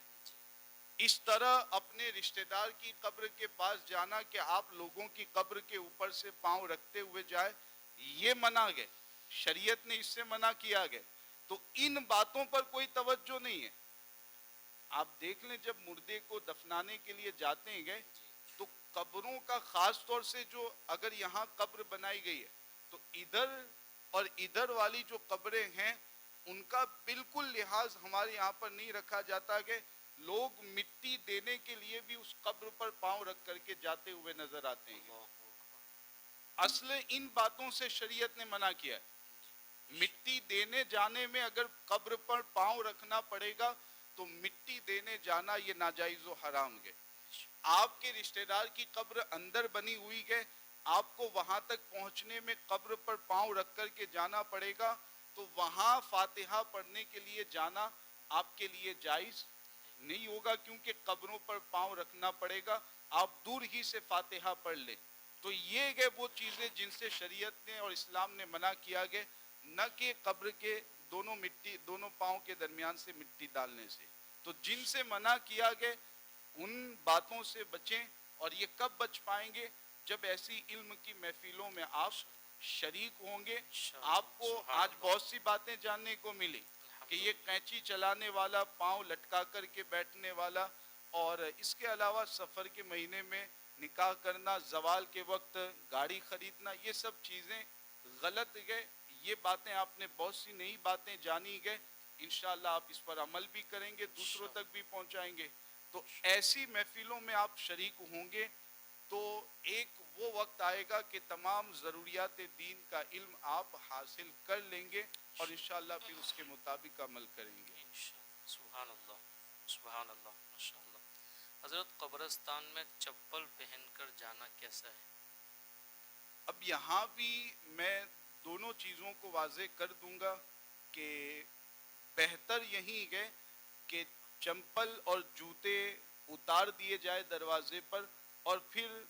اس طرح اپنے رشتہ دار کی قبر کے پاس جانا کہ آپ لوگوں کی قبر کے اوپر سے پاؤں رکھتے ہوئے جائے، یہ منع ہے، شریعت نے اس سے منع کیا ہے. تو ان باتوں پر کوئی توجہ نہیں ہے. آپ دیکھ لیں جب مردے کو دفنانے کے لیے جاتے ہیں تو قبروں کا خاص طور سے جو اگر یہاں قبر بنائی گئی ہے تو ادھر اور ادھر والی جو قبریں ہیں ان کا بالکل لحاظ ہمارے یہاں پر نہیں رکھا جاتا کہ لوگ مٹی دینے کے لیے بھی اس قبر پر پاؤں رکھ کر کے جاتے ہوئے نظر آتے ہیں. اصل ان باتوں سے شریعت نے منع کیا ہے. مٹی دینے جانے میں اگر قبر پر پاؤں رکھنا پڑے گا تو مٹی دینے جانا یہ ناجائز و حرام ہے. آپ کے رشتہ دار کی قبر اندر بنی ہوئی ہے، آپ کو وہاں تک پہنچنے میں قبر پر پاؤں رکھ کر کے جانا پڑے گا تو وہاں فاتحہ پڑھنے کے لیے جانا آپ کے لیے جائز نہیں ہوگا، کیونکہ قبروں پر پاؤں رکھنا پڑے گا. آپ دور ہی سے فاتحہ پڑھ لیں. تو یہ ہے وہ چیزیں جن سے شریعت نے اور اسلام نے منع کیا گیا، نہ کہ قبر کے دونوں پاؤں کے درمیان سے مٹی ڈالنے سے. تو جن سے منع کیا گیا ان باتوں سے بچیں. اور یہ کب بچ پائیں گے؟ جب ایسی علم کی محفلوں میں آپ شریک ہوں گے. آپ کو آج بہت سی باتیں جاننے کو ملی کہ یہ قینچی چلانے والا، پاؤں لٹکا کر کے بیٹھنے والا، اور اس کے علاوہ سفر کے مہینے میں نکاح کرنا، زوال کے وقت گاڑی خریدنا، یہ سب چیزیں غلط گئے. یہ باتیں آپ نے بہت سی نئی باتیں جانی گئے. انشاءاللہ آپ اس پر عمل بھی کریں گے، دوسروں تک بھی پہنچائیں گے. تو ایسی محفلوں میں آپ شریک ہوں گے تو ایک وہ وقت آئے گا کہ تمام ضروریات دین کا علم آپ حاصل کر لیں گے اور انشاءاللہ پھر اس کے مطابق عمل کریں گے. سبحان اللہ، سبحان اللہ، ماشاءاللہ. حضرت قبرستان میں چپل پہن کر جانا کیسا ہے؟ اب یہاں بھی میں دونوں چیزوں کو واضح کر دوں گا کہ بہتر یہی ہے کہ چمپل اور جوتے اتار دیے جائے دروازے پر اور پھر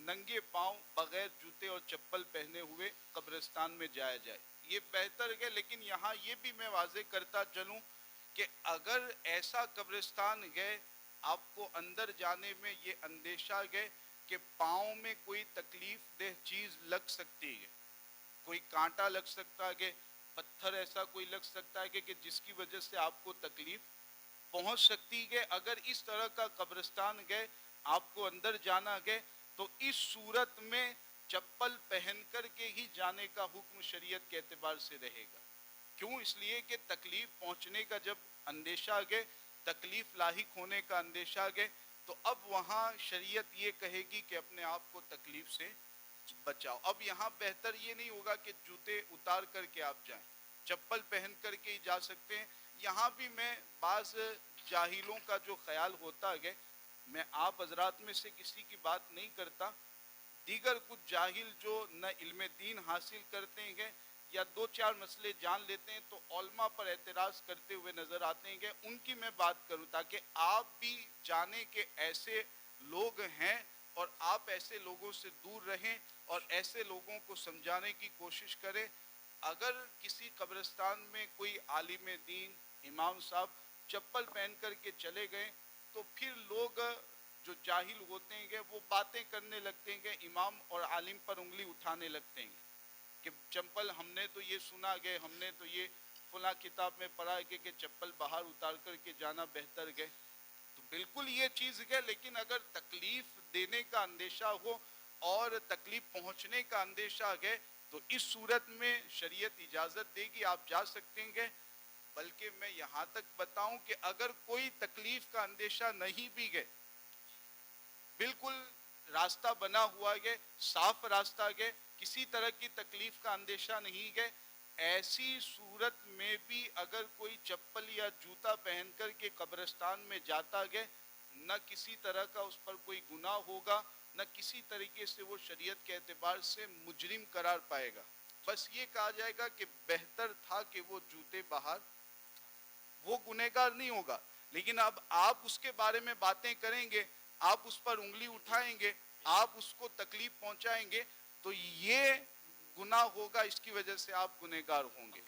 ننگے پاؤں بغیر جوتے اور چپل پہنے ہوئے قبرستان میں جایا جائے. یہ بہتر ہے. لیکن یہاں یہ بھی میں واضح کرتا چلوں کہ اگر ایسا قبرستان ہے آپ کو اندر جانے میں یہ اندیشہ ہے کہ پاؤں میں کوئی تکلیف دہ چیز لگ سکتی ہے، کوئی کانٹا لگ سکتا ہے، پتھر ایسا کوئی لگ سکتا ہے کہ جس کی وجہ سے آپ کو تکلیف پہنچ سکتی ہے، اگر اس طرح کا قبرستان گئے آپ کو اندر جانا گئے تو اس صورت میں چپل پہن کر کے ہی جانے کا حکم شریعت کے اعتبار سے رہے گا. کیوں؟ اس لیے کہ تکلیف پہنچنے کا جب اندیشہ گئے، تکلیف لاحق ہونے کا اندیشہ گئے، تو اب وہاں شریعت یہ کہے گی کہ اپنے آپ کو تکلیف سے بچاؤ. اب یہاں بہتر یہ نہیں ہوگا کہ جوتے اتار کر کے آپ جائیں، چپل پہن کر کے ہی جا سکتے ہیں. یہاں بھی میں بعض جاہلوں کا جو خیال ہوتا ہے، میں آپ حضرات میں سے کسی کی بات نہیں کرتا، دیگر کچھ جاہل جو نہ علم دین حاصل کرتے ہیں یا دو چار مسئلے جان لیتے ہیں تو علماء پر اعتراض کرتے ہوئے نظر آتے ہیں، ان کی میں بات کروں تاکہ آپ بھی جانیں کہ ایسے لوگ ہیں اور آپ ایسے لوگوں سے دور رہیں اور ایسے لوگوں کو سمجھانے کی کوشش کریں. اگر کسی قبرستان میں کوئی عالم دین امام صاحب چپل پہن کر کے چلے گئے تو پھر لوگ جو جاہل ہوتے ہیں وہ باتیں کرنے لگتے ہیں، امام اور عالم پر انگلی اٹھانے لگتے ہیں کہ چپل ہم نے تو یہ سنا گئے، ہم نے تو یہ فلاں کتاب میں پڑھا ہے کہ چپل باہر اتار کر کے جانا بہتر ہے. تو بالکل یہ چیز ہے، لیکن اگر تکلیف دینے کا اندیشہ ہو اور تکلیف پہنچنے کا اندیشہ ہے تو اس صورت میں شریعت اجازت دے گی، آپ جا سکتے ہیں. بلکہ میں یہاں تک بتاؤں کہ اگر کوئی تکلیف کا اندیشہ نہیں بھی گئے، بالکل راستہ بنا ہوا گئے، صاف راستہ گئے، کسی طرح کی تکلیف کا اندیشہ نہیں گئے، ایسی صورت میں بھی اگر کوئی چپل یا جوتا پہن کر کے قبرستان میں جاتا گئے، نہ کسی طرح کا اس پر کوئی گناہ ہوگا، نہ کسی طریقے سے وہ شریعت کے اعتبار سے مجرم قرار پائے گا. بس یہ کہا جائے گا کہ بہتر تھا کہ وہ جوتے باہر، وہ گنہگار نہیں ہوگا. لیکن اب آپ اس کے بارے میں باتیں کریں گے، آپ اس پر انگلی اٹھائیں گے، آپ اس کو تکلیف پہنچائیں گے، تو یہ گناہ ہوگا، اس کی وجہ سے آپ گنہگار ہوں گے.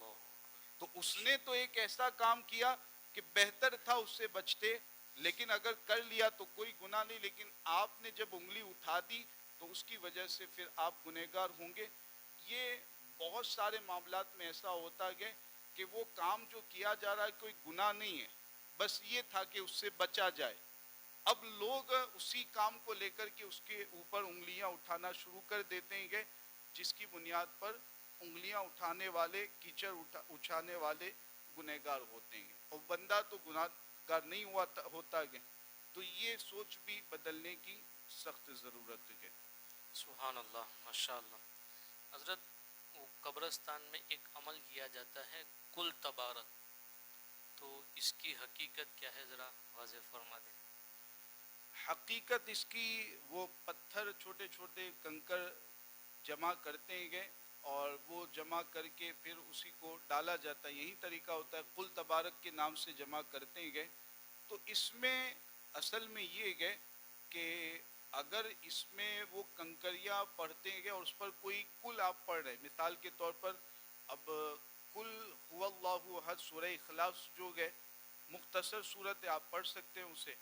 تو اس نے تو ایک ایسا کام کیا کہ بہتر تھا اس سے بچتے، لیکن اگر کر لیا تو کوئی گناہ نہیں، لیکن آپ نے جب انگلی اٹھا دی تو اس کی وجہ سے پھر آپ گنہگار ہوں گے. یہ بہت سارے معاملات میں ایسا ہوتا ہے کہ وہ کام جو کیا جا رہا ہے کوئی گناہ نہیں ہے، بس یہ تھا کہ اس سے بچا جائے. اب لوگ اسی کام کو لے کر کے اس کے اوپر انگلیاں اٹھانا شروع کر دیتے ہیں، جس کی بنیاد پر انگلیاں اٹھانے والے، کیچڑ اچھانے والے گنہگار ہوتے ہیں، اور بندہ تو گنہگار نہیں ہوتا ہے. تو یہ سوچ بھی بدلنے کی سخت ضرورت ہے. سبحان اللہ، ماشاء اللہ. حضرت، وہ قبرستان میں ایک عمل کیا جاتا ہے کل تبارک، تو اس کی حقیقت کیا ہے، ذرا واضح فرما دیں. حقیقت اس کی، وہ پتھر چھوٹے چھوٹے کنکر جمع کرتے ہیں گئے اور وہ جمع کر کے پھر اسی کو ڈالا جاتا ہے. یہی طریقہ ہوتا ہے، قل تبارک کے نام سے جمع کرتے ہیں گئے. تو اس میں اصل میں یہ گئے کہ اگر اس میں وہ کنکریاں پڑھتے ہیں گئے اور اس پر کوئی کل آپ پڑھ رہے، مثال کے طور پر اب کل هو اللہ احد سورہ اخلاص جو گئے مختصر صورت ہے، آپ پڑھ سکتے ہیں اسے.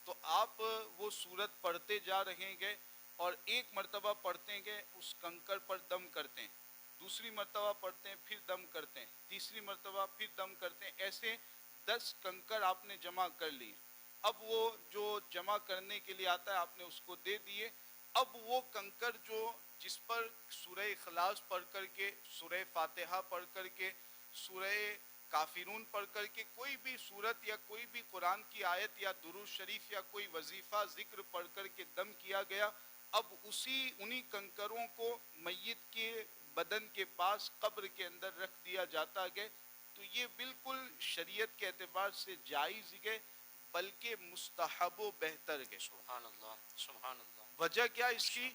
تو آپ وہ صورت پڑھتے جا رہے گے اور ایک مرتبہ پڑھتے گے، اس کنکر پر دم کرتے ہیں، دوسری مرتبہ پڑھتے ہیں پھر دم کرتے ہیں، تیسری مرتبہ پھر دم کرتے ہیں. ایسے 10 کنکر آپ نے جمع کر لیے. اب وہ جو جمع کرنے کے لیے آتا ہے آپ نے اس کو دے دیے. اب وہ کنکر جو جس پر سورہ اخلاص پڑھ کر کے، سورہ فاتحہ پڑھ کر کے، سورہ کافرون پڑھ کر کے کوئی بھی سورت یا کوئی بھی قرآن کی آیت یا درود شریف یا کوئی وظیفہ ذکر پڑھ کر کے دم کیا گیا، اب انہی کنکروں کو میت کے بدن کے پاس قبر کے اندر رکھ دیا جاتا ہے. تو یہ بالکل شریعت کے اعتبار سے جائز ہے، بلکہ مستحب و بہتر ہے. سبحان اللہ، سبحان اللہ. وجہ کیا اس کی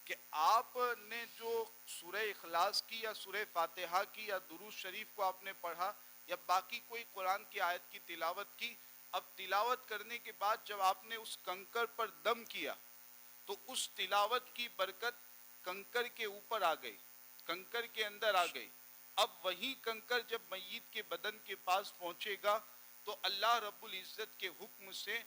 کہ آپ نے جو سورہ اخلاص کی یا سورہ فاتحہ کی یا درود شریف کو آپ نے پڑھا یا باقی کوئی قرآن کی آیت کی تلاوت کی، اب تلاوت کرنے کے بعد جب آپ نے اس کنکر پر دم کیا تو اس تلاوت کی برکت کنکر کے اوپر آ گئی، کنکر کے اندر آ گئی. اب وہی کنکر جب میت کے بدن کے پاس پہنچے گا تو اللہ رب العزت کے حکم سے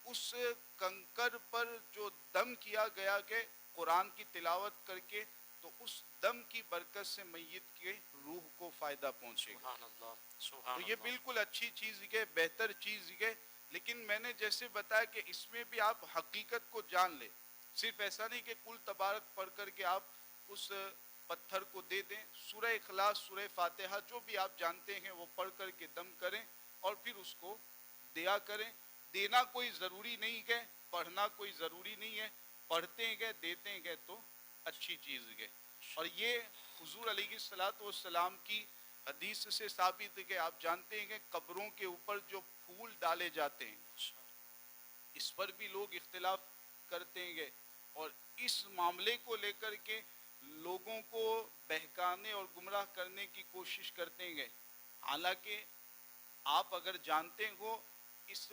اس کنکر پر جو دم کیا گیا کہ قرآن کی تلاوت کر کے، تو اس دم کی برکت سے میت کے روح کو فائدہ پہنچے گا. سبحان اللہ، سبحان تو یہ اللہ. بالکل اچھی چیز ہے، بہتر چیز ہے. لیکن میں نے جیسے بتایا کہ اس میں بھی آپ حقیقت کو جان لیں، صرف ایسا نہیں کہ کل تبارک پڑھ کر کے آپ اس پتھر کو دے دیں. سورہ اخلاص، سورہ فاتحہ جو بھی آپ جانتے ہیں وہ پڑھ کر کے دم کریں اور پھر اس کو دیا کریں. دینا کوئی ضروری نہیں ہے، پڑھنا کوئی ضروری نہیں ہے، پڑھتے گئے دیتے گئے تو اچھی چیز ہے. اور یہ حضور علیہ الصلوۃ والسلام کی حدیث سے ثابت ہے کہ آپ جانتے ہیں کہ قبروں کے اوپر جو پھول ڈالے جاتے ہیں اس پر بھی لوگ اختلاف کرتے ہیں اور اس معاملے کو لے کر کے لوگوں کو بہکانے اور گمراہ کرنے کی کوشش کرتے ہیں. حالانکہ آپ اگر جانتے ہو اس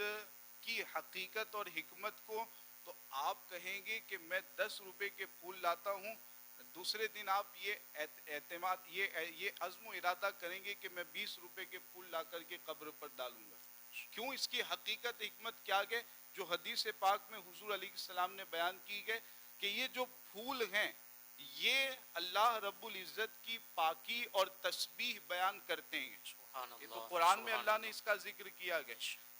کی حقیقت اور حکمت کو تو آپ کہیں گے کہ میں 10 روپے کے پھول لاتا ہوں، دوسرے دن آپ یہ اعتماد یہ عزم و ارادہ کریں گے کہ میں 20 روپے کے پھول لا کر کے قبر پر ڈالوں گا. کیوں؟ اس کی حقیقت حکمت کیا ہے جو حدیث پاک میں حضور علیہ السلام نے بیان کی ہے کہ یہ جو پھول ہیں یہ اللہ رب العزت کی پاکی اور تسبیح بیان کرتے ہیں. سبحان یہ اللہ، تو قرآن میں سبحان اللہ نے اس کا ذکر کیا گیا،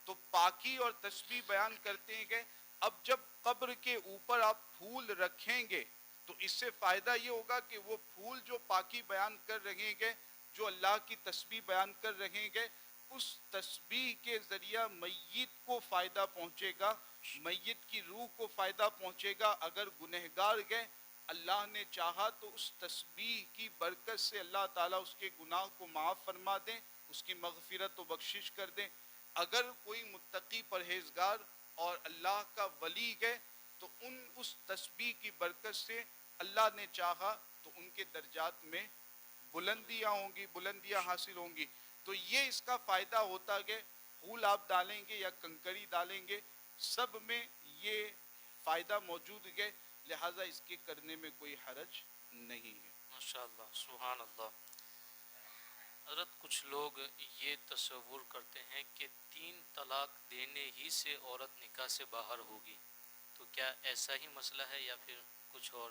تو پاکی اور تسبیح بیان کرتے ہیں. اب جب قبر کے اوپر آپ پھول رکھیں گے تو اس سے فائدہ یہ ہوگا کہ وہ پھول جو پاکی بیان کر رہے ہیں، جو اللہ کی تسبیح بیان کر رہے ہیں، اس تسبیح کے ذریعہ میت کو فائدہ پہنچے گا، میت کی روح کو فائدہ پہنچے گا۔ اگر گنہگار گئے، اللہ نے چاہا تو اس تسبیح کی برکت سے اللہ تعالیٰ اس کے گناہ کو معاف فرما دیں، اس کی مغفرت و بخشش کر دیں۔ اگر کوئی متقی پرہیزگار اور اللہ کا ولی گئے تو اس تسبیح کی برکت سے اللہ نے چاہا تو ان کے درجات میں بلندیاں ہوں گی، بلندیاں حاصل ہوں گی۔ تو یہ اس کا فائدہ ہوتا کہ پھول آپ ڈالیں گے یا کنکری ڈالیں گے، سب میں یہ فائدہ موجود ہے، لہٰذا اس کے کرنے میں کوئی حرج نہیں ہے۔ ماشاءاللہ، سبحان اللہ۔ حضرت کچھ لوگ یہ تصور کرتے ہیں کہ 3 طلاق دینے ہی سے عورت نکاح سے باہر ہوگی، تو کیا ایسا ہی مسئلہ ہے یا پھر کچھ اور؟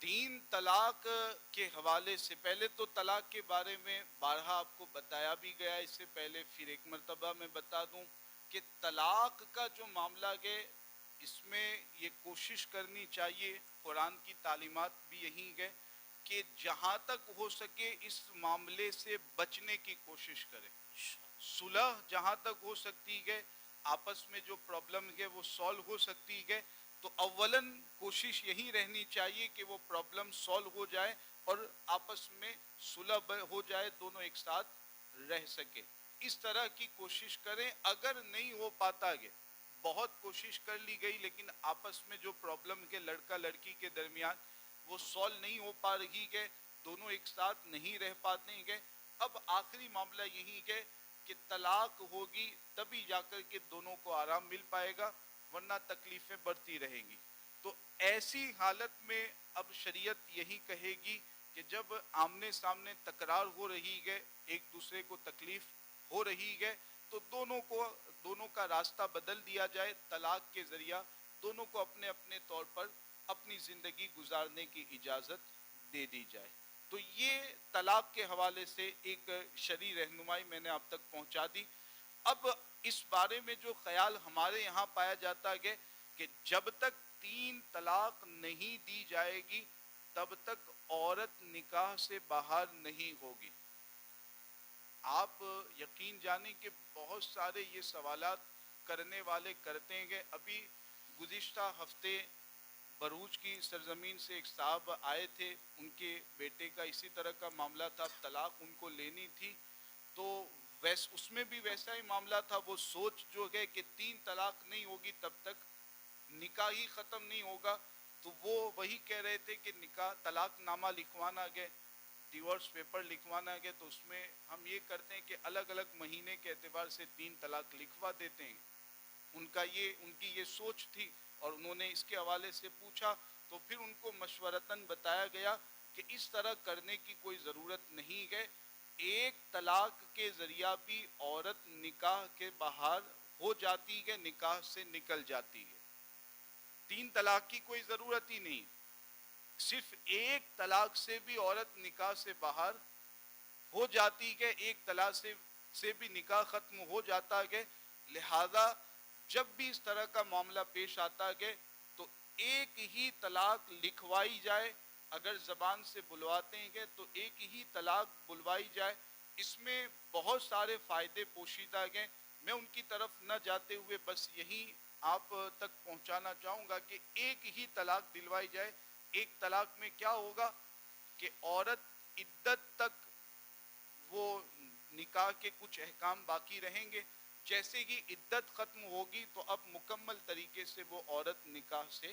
3 طلاق کے حوالے سے پہلے تو طلاق کے بارے میں بارہا آپ کو بتایا بھی گیا، اس سے پہلے پھر ایک مرتبہ میں بتا دوں کہ طلاق کا جو معاملہ ہے اس میں یہ کوشش کرنی چاہیے، قرآن کی تعلیمات بھی یہی ہے کہ جہاں تک ہو سکے اس معاملے سے بچنے کی کوشش کریں۔ صلح جہاں تک ہو سکتی ہے، آپس میں جو پرابلم ہے وہ سولو ہو سکتی ہے، تو اولاً کوشش یہی رہنی چاہیے کہ وہ پرابلم سولو ہو جائے اور آپس میں صلح ہو جائے، دونوں ایک ساتھ رہ سکے۔ اس طرح کی کوشش کریں۔ اگر نہیں ہو پاتا ہے، بہت کوشش کر لی گئی لیکن آپس میں جو پرابلم ہے لڑکا لڑکی کے درمیان وہ سولو نہیں ہو پا رہی ہے، دونوں ایک ساتھ نہیں رہ پاتے ہیں، اب آخری معاملہ یہی ہے کہ طلاق ہوگی تبھی جا کر کے دونوں کو آرام مل پائے گا، ورنہ تکلیفیں بڑھتی رہیں گی۔ تو ایسی حالت میں اب شریعت یہی کہے گی کہ جب آمنے سامنے تکرار ہو رہی ہے، ایک دوسرے کو تکلیف ہو رہی ہے، تو دونوں کا راستہ بدل دیا جائے، طلاق کے ذریعہ دونوں کو اپنے اپنے طور پر اپنی زندگی گزارنے کی اجازت دے دی جائے۔ تو یہ طلاق کے حوالے سے ایک شرعی رہنمائی میں نے آپ تک پہنچا دی۔ اب اس بارے میں جو خیال ہمارے یہاں پایا جاتا ہے کہ جب تک 3 طلاق نہیں دی جائے گی تب تک عورت نکاح سے باہر نہیں ہوگی۔ آپ یقین جانیں کہ بہت سارے یہ سوالات کرنے والے کرتے ہیں۔ ابھی گزشتہ ہفتے بروچ کی سرزمین سے ایک صاحب آئے تھے، ان کے بیٹے کا اسی طرح کا معاملہ تھا، طلاق ان کو لینی تھی، تو اس میں بھی ویسا ہی معاملہ تھا۔ وہ سوچ جو ہے کہ 3 طلاق نہیں ہوگی تب تک نکاح ہی ختم نہیں ہوگا، تو وہ وہی کہہ رہے تھے کہ نکاح طلاق نامہ لکھوانا گئے، ڈیورس پیپر لکھوانا گئے، تو اس میں ہم یہ کرتے ہیں کہ الگ الگ مہینے کے اعتبار سے 3 طلاق لکھوا دیتے ہیں۔ ان کی یہ سوچ تھی، اور انہوں نے اس کے حوالے سے پوچھا تو پھر ان کو مشورتاً بتایا گیا کہ اس طرح کرنے کی کوئی ضرورت نہیں ہے، ایک طلاق کے ذریعہ بھی عورت نکاح کے باہر ہو جاتی ہے، نکاح سے نکل جاتی ہے۔ 3 طلاق کی کوئی ضرورت ہی نہیں، صرف ایک طلاق سے بھی عورت نکاح سے باہر ہو جاتی ہے، ایک طلاق سے بھی نکاح ختم ہو جاتا ہے۔ لہذا جب بھی اس طرح کا معاملہ پیش آتا ہے تو ایک ہی طلاق لکھوائی جائے، اگر زبان سے بلواتے ہیں تو ایک ہی طلاق بلوائی جائے۔ اس میں بہت سارے فائدے پوشیدہ ہیں، میں ان کی طرف نہ جاتے ہوئے بس یہی آپ تک پہنچانا چاہوں گا کہ ایک ہی طلاق دلوائی جائے۔ ایک طلاق میں کیا ہوگا کہ عورت عدت تک وہ نکاح کے کچھ احکام باقی رہیں گے، جیسے ہی عدت ختم ہوگی تو اب مکمل طریقے سے وہ عورت نکاح سے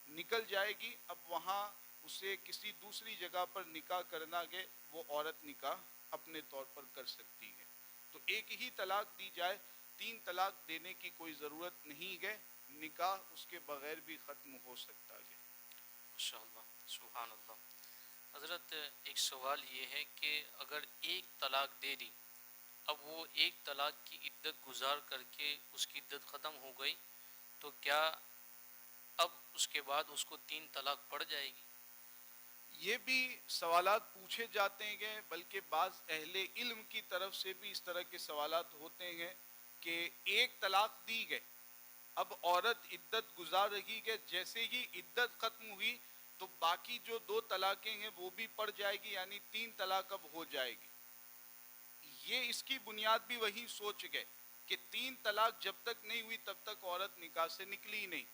نکل جائے گی، اب وہاں اسے کسی دوسری جگہ پر نکاح کرنا ہے، وہ عورت نکاح اپنے طور پر کر سکتی ہے۔ تو ایک ہی طلاق دی جائے، 3 طلاق دینے کی کوئی ضرورت نہیں ہے، نکاح اس کے بغیر بھی ختم ہو سکتا ہے۔ ماشاءاللہ، سبحان اللہ۔ حضرت ایک سوال یہ ہے کہ اگر ایک طلاق دے دی، اب وہ ایک طلاق کی عدت گزار کر کے اس کی عدت ختم ہو گئی، تو کیا اب اس کے بعد اس کو 3 طلاق پڑ جائے گی؟ یہ بھی سوالات پوچھے جاتے ہیں، بلکہ بعض اہل علم کی طرف سے بھی اس طرح کے سوالات ہوتے ہیں کہ ایک طلاق دی گئی، اب عورت عدت گزار رہی ہے، جیسے ہی عدت ختم ہوئی تو باقی جو 2 طلاقیں ہیں وہ بھی پڑ جائے گی، یعنی 3 طلاق اب ہو جائے گی۔ یہ اس کی بنیاد بھی وہی سوچ گئے کہ 3 طلاق جب تک نہیں ہوئی تب تک عورت نکاح سے نکلی ہی نہیں.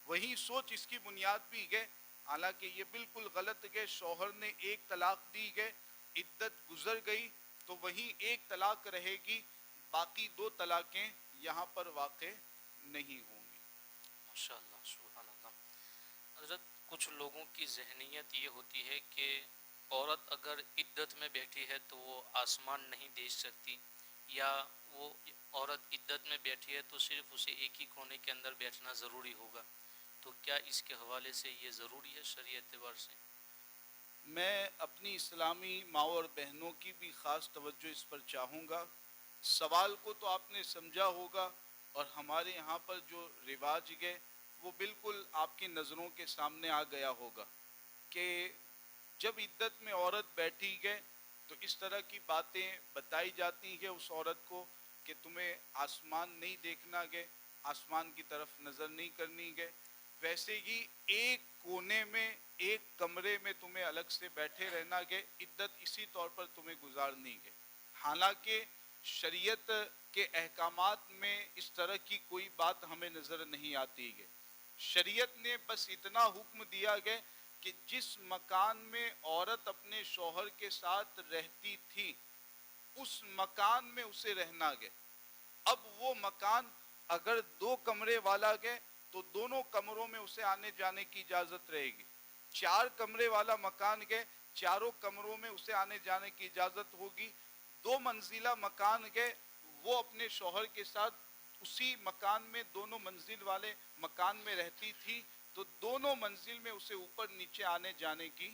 وہی سوچ اس کی بنیاد بھی گئے. حالانکہ یہ بالکل غلط گئے. شوہر نے 1 طلاق دی گئے, عدت گزر گئی تو وہیں 1 طلاق رہے گی, باقی 2 طلاقیں یہاں پر واقع نہیں ہوں گی. ماشاءاللہ سبحان اللہ. حضرت کچھ لوگوں کی ذہنیت یہ ہوتی ہے کہ عورت اگر عدت میں بیٹھی ہے تو وہ آسمان نہیں دیکھ سکتی, یا وہ عورت عدت میں بیٹھی ہے تو صرف اسے ایک ہی کونے کے اندر بیٹھنا ضروری ہوگا. تو کیا اس کے حوالے سے یہ ضروری ہے شرعی اعتبار سے؟ میں اپنی اسلامی ماؤں اور بہنوں کی بھی خاص توجہ اس پر چاہوں گا. سوال کو تو آپ نے سمجھا ہوگا, اور ہمارے یہاں پر جو رواج گئے وہ بالکل آپ کی نظروں کے سامنے آ گیا ہوگا کہ جب عدت میں عورت بیٹھی گئے تو اس طرح کی باتیں بتائی جاتی ہیں اس عورت کو کہ تمہیں آسمان نہیں دیکھنا گئے, آسمان کی طرف نظر نہیں کرنی گئے. ویسے ہی ایک کونے میں ایک کمرے میں تمہیں الگ سے بیٹھے رہنا گئے, عدت اسی طور پر تمہیں گزارنی گئے. حالانکہ شریعت کے احکامات میں اس طرح کی کوئی بات ہمیں نظر نہیں آتی ہے. شریعت نے بس اتنا حکم دیا گیا کہ جس مکان میں عورت اپنے شوہر کے ساتھ رہتی تھی اس مکان میں اسے رہنا گئے. اب وہ مکان اگر 2 کمرے والا گئے تو دونوں کمروں میں اسے آنے جانے کی اجازت رہے گی. 4 کمرے والا مکان گئے, چاروں کمروں میں اسے آنے جانے کی اجازت ہوگی. 2 منزلہ مکان گئے, وہ اپنے شوہر کے ساتھ اسی مکان میں دونوں منزل والے مکان میں رہتی تھی تو دونوں منزل میں اسے اوپر نیچے آنے جانے کی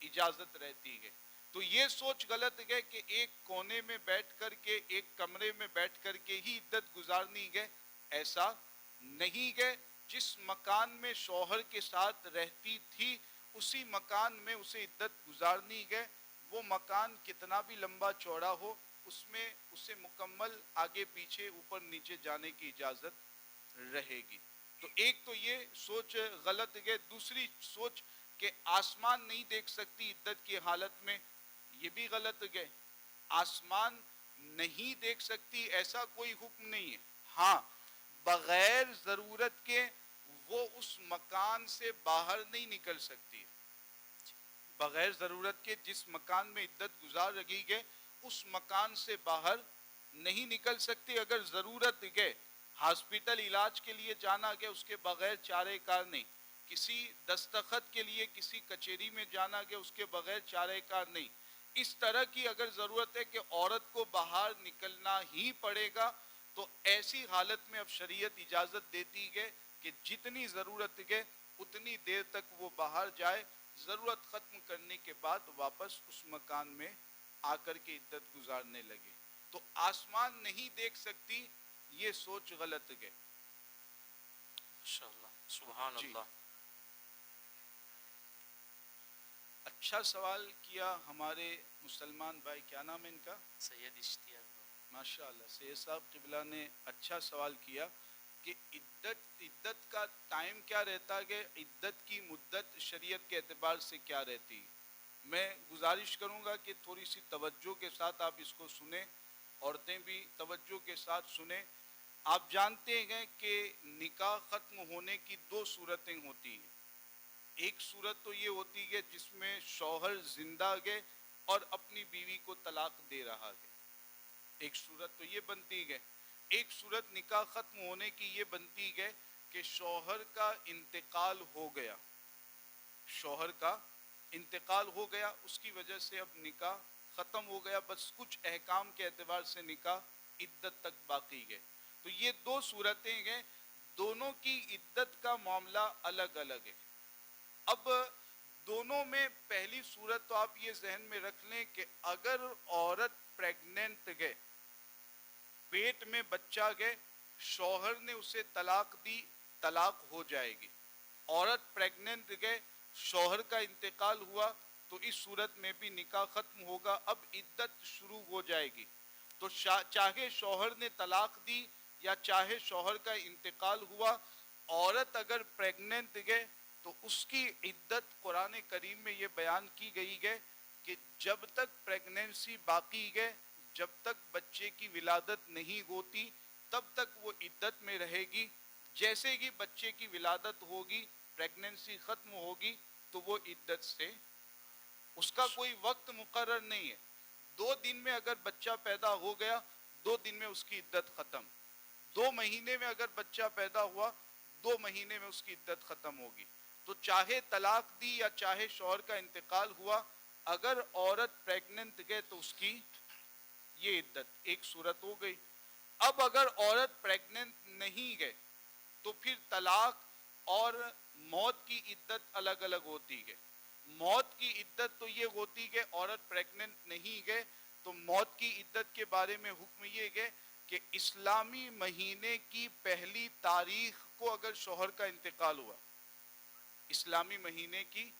اجازت رہتی ہے. تو یہ سوچ غلط ہے کہ ایک کونے میں بیٹھ کر کے ایک کمرے میں بیٹھ کر کے ہی عدت گزارنی ہے. ایسا نہیں ہے. جس مکان میں شوہر کے ساتھ رہتی تھی اسی مکان میں اسے عدت گزارنی ہے. وہ مکان کتنا بھی لمبا چوڑا ہو اس میں اسے مکمل آگے پیچھے اوپر نیچے جانے کی اجازت رہے گی. تو ایک تو یہ سوچ غلط ہے. دوسری سوچ کہ آسمان نہیں دیکھ سکتی عدت کی حالت میں, یہ بھی غلط ہے. آسمان نہیں دیکھ سکتی ایسا کوئی حکم نہیں ہے. ہاں بغیر ضرورت کے وہ اس مکان سے باہر نہیں نکل سکتی. بغیر ضرورت کے جس مکان میں عدت گزار رہی ہے اس مکان سے باہر نہیں نکل سکتی. اگر ضرورت ہے, ہاسپٹل علاج کے لیے جانا گیا اس کے بغیر چارہ کار نہیں, کسی دستخط کے لیے کسی کچہری میں جانا گیا اس کے بغیر چارہ کار نہیں. اس طرح کی اگر ضرورت ہے کہ عورت کو باہر نکلنا ہی پڑے گا تو ایسی حالت میں اب شریعت اجازت دیتی ہے کہ جتنی ضرورت ہے اتنی دیر تک وہ باہر جائے, ضرورت ختم کرنے کے بعد واپس اس مکان میں آ کر کے عدت گزارنے لگے. تو آسمان نہیں دیکھ سکتی یہ سوچ غلط ہے. ماشاءاللہ سبحان جی اللہ. اچھا سوال کیا ہمارے مسلمان بھائی, کیا نام ہے ان کا؟ سید اشتیاق. ماشاء اللہ سید صاحب قبلہ نے اچھا سوال کیا کہ عدت کا ٹائم کیا رہتا ہے, عدت کی مدت شریعت کے اعتبار سے کیا رہتی. میں گزارش کروں گا کہ تھوڑی سی توجہ کے ساتھ آپ اس کو سنیں, عورتیں بھی توجہ کے ساتھ سنیں. آپ جانتے ہیں کہ نکاح ختم ہونے کی 2 صورتیں ہوتی ہیں. ایک صورت تو یہ ہوتی ہے جس میں شوہر زندہ ہے اور اپنی بیوی کو طلاق دے رہا ہے, ایک صورت تو یہ بنتی ہے. ایک صورت نکاح ختم ہونے کی یہ بنتی ہے کہ شوہر کا انتقال ہو گیا, شوہر کا انتقال ہو گیا, اس کی وجہ سے اب نکاح ختم ہو گیا, بس کچھ احکام کے اعتبار سے نکاح عدت تک باقی ہے. تو یہ 2 صورتیں ہیں, دونوں کی عدت کا معاملہ الگ الگ ہے. اب دونوں میں پہلی صورت تو آپ یہ ذہن میں رکھ لیں کہ اگر عورت پریگننٹ ہے, پیٹ میں بچہ گئے, شوہر نے اسے طلاق دی, طلاق ہو جائے گی. عورت پریگننٹ گئے, شوہر کا انتقال ہوا تو اس صورت میں بھی نکاح ختم ہوگا, اب عدت شروع ہو جائے گی. تو چاہے شوہر نے طلاق دی یا چاہے شوہر کا انتقال ہوا, عورت اگر پریگننٹ گئے تو اس کی عدت قرآن کریم میں یہ بیان کی گئی ہے کہ جب تک پریگننسی باقی ہے, جب تک بچے کی ولادت نہیں ہوتی تب تک وہ عدت میں رہے گی. جیسے ہی بچے کی ولادت ہوگی, پریگننسی ختم ہوگی, تو وہ عدت سے, اس کا کوئی وقت مقرر نہیں ہے. 2 دن میں اگر بچہ پیدا ہو گیا, 2 دن میں اس کی عدت ختم. 2 مہینے میں اگر بچہ پیدا ہوا, 2 مہینے میں اس کی عدت ختم ہوگی. تو چاہے طلاق دی یا چاہے شوہر کا انتقال ہوا, اگر عورت پریگننٹ گئے تو اس کی یہ عدت ایک صورت ہو گئی. اب اگر عورت پریگننٹ نہیں گئے تو پھر طلاق اور موت کی عدت الگ الگ ہوتی ہے. موت کی عدت تو یہ ہوتی کہ عورت پریگننٹ نہیں گئے تو موت کی عدت کے بارے میں حکم یہ ہے کہ اسلامی مہینے کی پہلی تاریخ کو اگر شوہر کا انتقال ہوا, اسلامی مہینے کی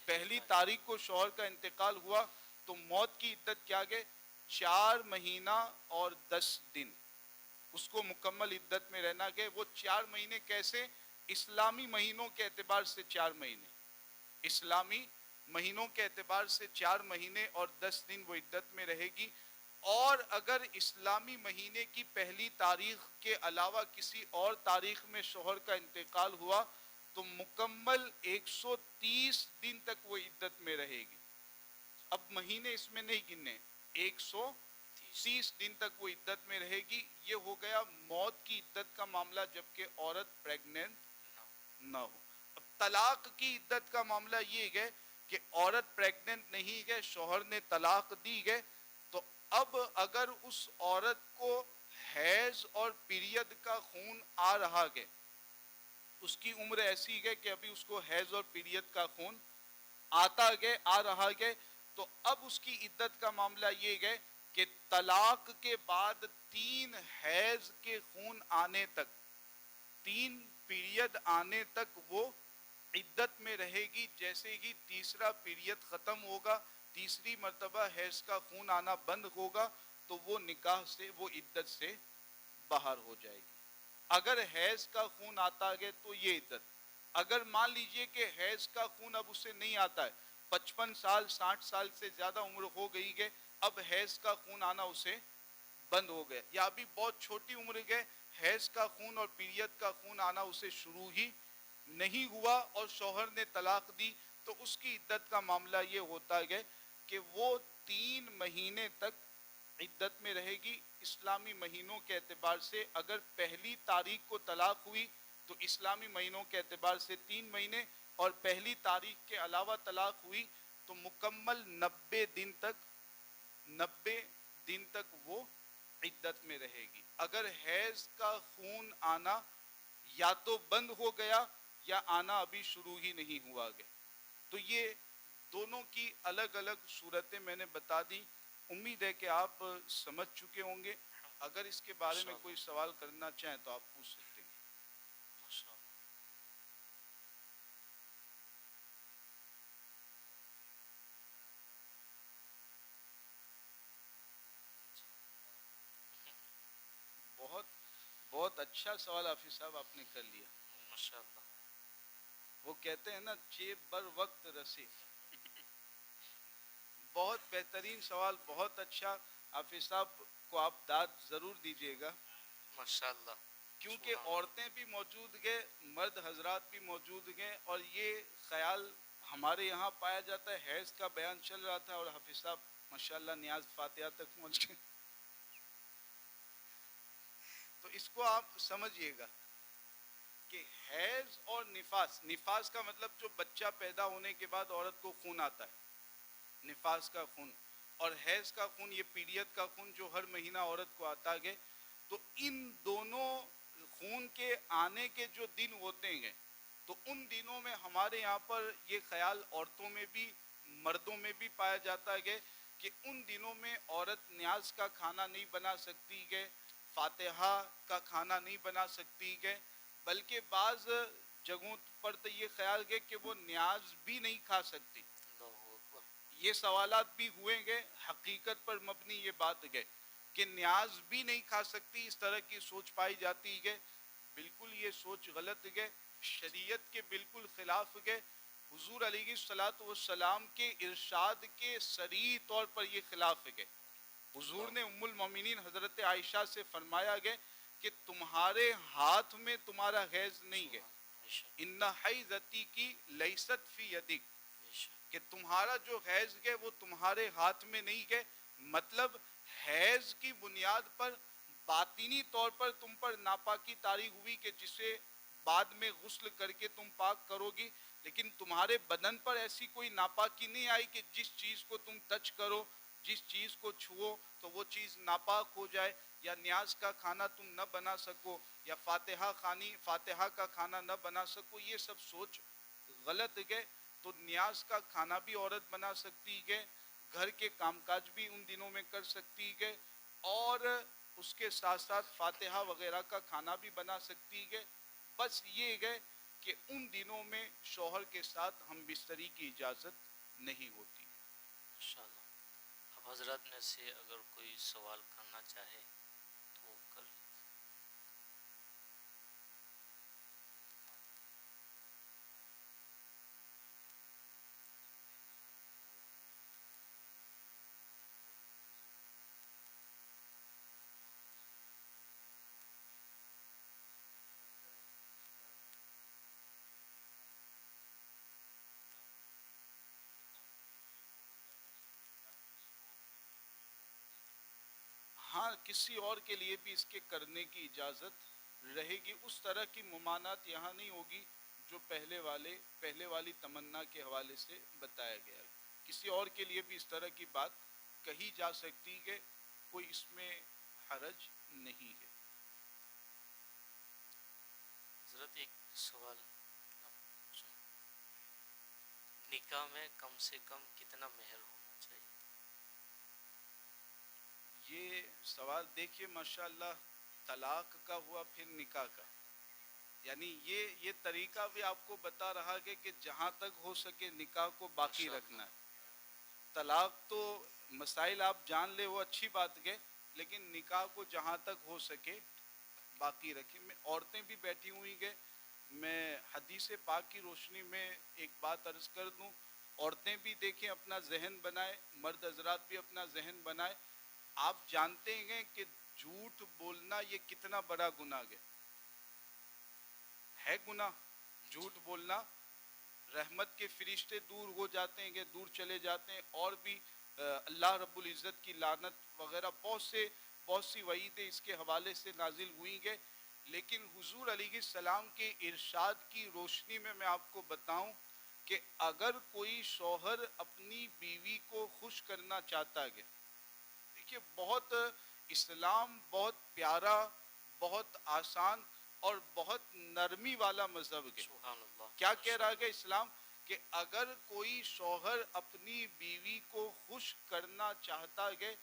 پہلی تاریخ کو شوہر کا انتقال ہوا, تو موت کی عدت کیا گئے 4 مہینہ اور 10 دن, اس کو مکمل عدت میں رہنا گئے. وہ 4 مہینے کیسے؟ اسلامی مہینوں کے اعتبار سے 4 مہینے, اسلامی مہینوں کے اعتبار سے 4 مہینے اور 10 دن وہ عدت میں رہے گی. اور اگر اسلامی مہینے کی پہلی تاریخ کے علاوہ کسی اور تاریخ میں شوہر کا انتقال ہوا تو مکمل 130 دن تک وہ عدت میں رہے گی. اب مہینے اس میں نہیں گننے, 130 دن تک وہ عدت میں رہے گی. یہ ہو گیا موت کی عدت کا معاملہ جبکہ عورت پریگننٹ نہ ہو. اب طلاق کی عدت کا معاملہ یہ ہے کہ عورت پریگننٹ نہیں گئے, شوہر نے طلاق دی گئے, تو اب اگر اس عورت کو حیض اور پیریڈ کا خون آ رہا ہے, اس کی عمر ایسی ہے کہ ابھی اس کو حیض اور پیریڈ کا خون آتا گئے, آ رہا گئے, تو اب اس کی عدت کا معاملہ یہ ہے کہ طلاق کے بعد 3 حیض کے خون آنے تک, 3 پیریڈ آنے تک وہ عدت میں رہے گی. جیسے ہی تیسرا پیریڈ ختم ہوگا, تیسری مرتبہ حیض کا خون آنا بند ہوگا, تو وہ نکاح سے, وہ عدت سے باہر ہو جائے گی. اگر حیض کا خون آتا ہے تو یہ عدت. اگر مان لیجئے کہ حیض کا خون اب اسے نہیں آتا ہے, 55 سال 60 سال سے زیادہ عمر ہو گئی ہے, اب حیض کا خون آنا اسے بند ہو گیا, یا ابھی بہت چھوٹی عمر ہے, حیض کا خون اور پیریڈ کا خون آنا اسے شروع ہی نہیں ہوا اور شوہر نے طلاق دی, تو اس کی عدت کا معاملہ یہ ہوتا ہے کہ وہ 3 مہینے تک عدت میں رہے گی. اسلامی مہینوں کے اعتبار سے اگر پہلی تاریخ کو طلاق ہوئی تو اسلامی مہینوں کے اعتبار سے 3 مہینے, اور پہلی تاریخ کے علاوہ طلاق ہوئی تو مکمل 90 دن تک وہ عدت میں رہے گی. اگر حیض کا خون آنا یا تو بند ہو گیا یا آنا ابھی شروع ہی نہیں ہوا گیا. تو یہ دونوں کی الگ الگ صورتیں میں نے بتا دی. امید ہے کہ آپ سمجھ چکے ہوں گے. اگر اس کے بارے میں کوئی سوال کرنا چاہیں تو آپ پوچھ سکتے ہیں. بہت اچھا سوال حافظ صاحب آپ نے کر لیا. ماشاءاللہ. وہ کہتے ہیں نا چیب بر وقت رسی. بہت بہترین سوال, بہت اچھا. حافظ صاحب کو آپ داد ضرور دیجیے گا, ماشاءاللہ, کیونکہ عورتیں بھی موجود گئے, مرد حضرات بھی موجود گئے, اور یہ خیال ہمارے یہاں پایا جاتا ہے. حیض کا بیان چل رہا تھا اور حافظ صاحب ماشاءاللہ نیاز فاتحہ تک پہنچ گئے. تو اس کو آپ سمجھیے گا کہ حیض اور نفاس, نفاس کا مطلب جو بچہ پیدا ہونے کے بعد عورت کو خون آتا ہے, نفاس کا خون, اور حیض کا خون یہ پیریڈ کا خون جو ہر مہینہ عورت کو آتا ہے. تو ان دونوں خون کے آنے کے جو دن ہوتے ہیں, تو ان دنوں میں ہمارے یہاں پر یہ خیال عورتوں میں بھی مردوں میں بھی پایا جاتا ہے کہ ان دنوں میں عورت نیاز کا کھانا نہیں بنا سکتی ہے, فاتحہ کا کھانا نہیں بنا سکتی ہے, بلکہ بعض جگہوں پر تو یہ خیال ہے کہ وہ نیاز بھی نہیں کھا سکتی. یہ سوالات بھی ہوئے گے, حقیقت پر مبنی یہ بات ہے کہ نیاز بھی نہیں کھا سکتی, اس طرح کی سوچ پائی جاتی ہے. بالکل یہ سوچ غلط ہے, شریعت کے بالکل خلاف ہے. حضور علیہ الصلوۃ والسلام کے ارشاد کے صریح طور پر یہ خلاف ہے. حضور نے ام المومنین حضرت عائشہ سے فرمایا گیا کہ تمہارے ہاتھ میں تمہارا حیض نہیں ہے، بے شک ان حیضتی کی لیست فی یدک، بے شک کہ تمہارا جو حیض ہے وہ تمہارے ہاتھ میں نہیں ہے. مطلب حیض کی بنیاد پر باطنی طور پر تم پر ناپاکی طاری ہوئی کہ جسے بعد میں غسل کر کے تم پاک کرو گی، لیکن تمہارے بدن پر ایسی کوئی ناپاکی نہیں آئی کہ جس چیز کو تم ٹچ کرو، جس چیز کو چھو تو وہ چیز ناپاک ہو جائے، یا نیاز کا کھانا تم نہ بنا سکو، یا فاتحہ کا کھانا نہ بنا سکو. یہ سب سوچ غلط ہے. تو نیاز کا کھانا بھی عورت بنا سکتی ہے، گھر کے کام کاج بھی ان دنوں میں کر سکتی ہے، اور اس کے ساتھ ساتھ فاتحہ وغیرہ کا کھانا بھی بنا سکتی ہے. بس یہ ہے کہ ان دنوں میں شوہر کے ساتھ ہم بستری کی اجازت نہیں ہوتی. انشاءاللہ. اب حضرات میں سے اگر کوئی سوال کرنا چاہے تو کر لیں. ہاں، کسی اور کے لیے بھی اس کے کرنے کی اجازت رہے گی. اس طرح کی ممانعت یہاں نہیں ہوگی جو پہلے والی تمنا کے حوالے سے بتایا گیا ہے. کسی اور کے لیے بھی اس طرح کی بات کہی جا سکتی ہے، کوئی اس میں حرج نہیں ہے. حضرت ایک سوال، نکاح میں کم سے کم کتنا مہر ہونا چاہیے؟ یہ سوال دیکھیے ماشاءاللہ، طلاق کا ہوا پھر نکاح کا، یعنی یہ طریقہ بھی آپ کو بتا رہا ہے کہ جہاں تک ہو سکے نکاح کو باقی رکھنا ہے. طلاق تو مسائل آپ جان لے وہ اچھی بات ہے، لیکن نکاح کو جہاں تک ہو سکے باقی رکھیں. عورتیں بھی بیٹھی ہوئی ہیں، میں حدیث پاک کی روشنی میں ایک بات عرض کر دوں، عورتیں بھی دیکھیں اپنا ذہن بنائے، مرد حضرات بھی اپنا ذہن بنائے. آپ جانتے ہیں کہ جھوٹ بولنا یہ کتنا بڑا گناہ ہے گناہ جھوٹ بولنا. رحمت کے فرشتے دور ہو جاتے ہیں، دور چلے جاتے ہیں، اور بھی اللہ رب العزت کی لعنت وغیرہ بہت سی وعیدیں اس کے حوالے سے نازل ہوئی ہیں. لیکن حضور علیہ السلام کے ارشاد کی روشنی میں آپ کو بتاؤں کہ اگر کوئی شوہر اپنی بیوی کو خوش کرنا چاہتا ہے، دیکھیے بہت اسلام بہت پیارا، بہت آسان اور بہت نرمی والا مذہب ہے. سبحان اللہ. کیا کہہ رہا ہے اسلام؟ کہ اگر کوئی شوہر اپنی بیوی کو خوش کرنا چاہتا ہے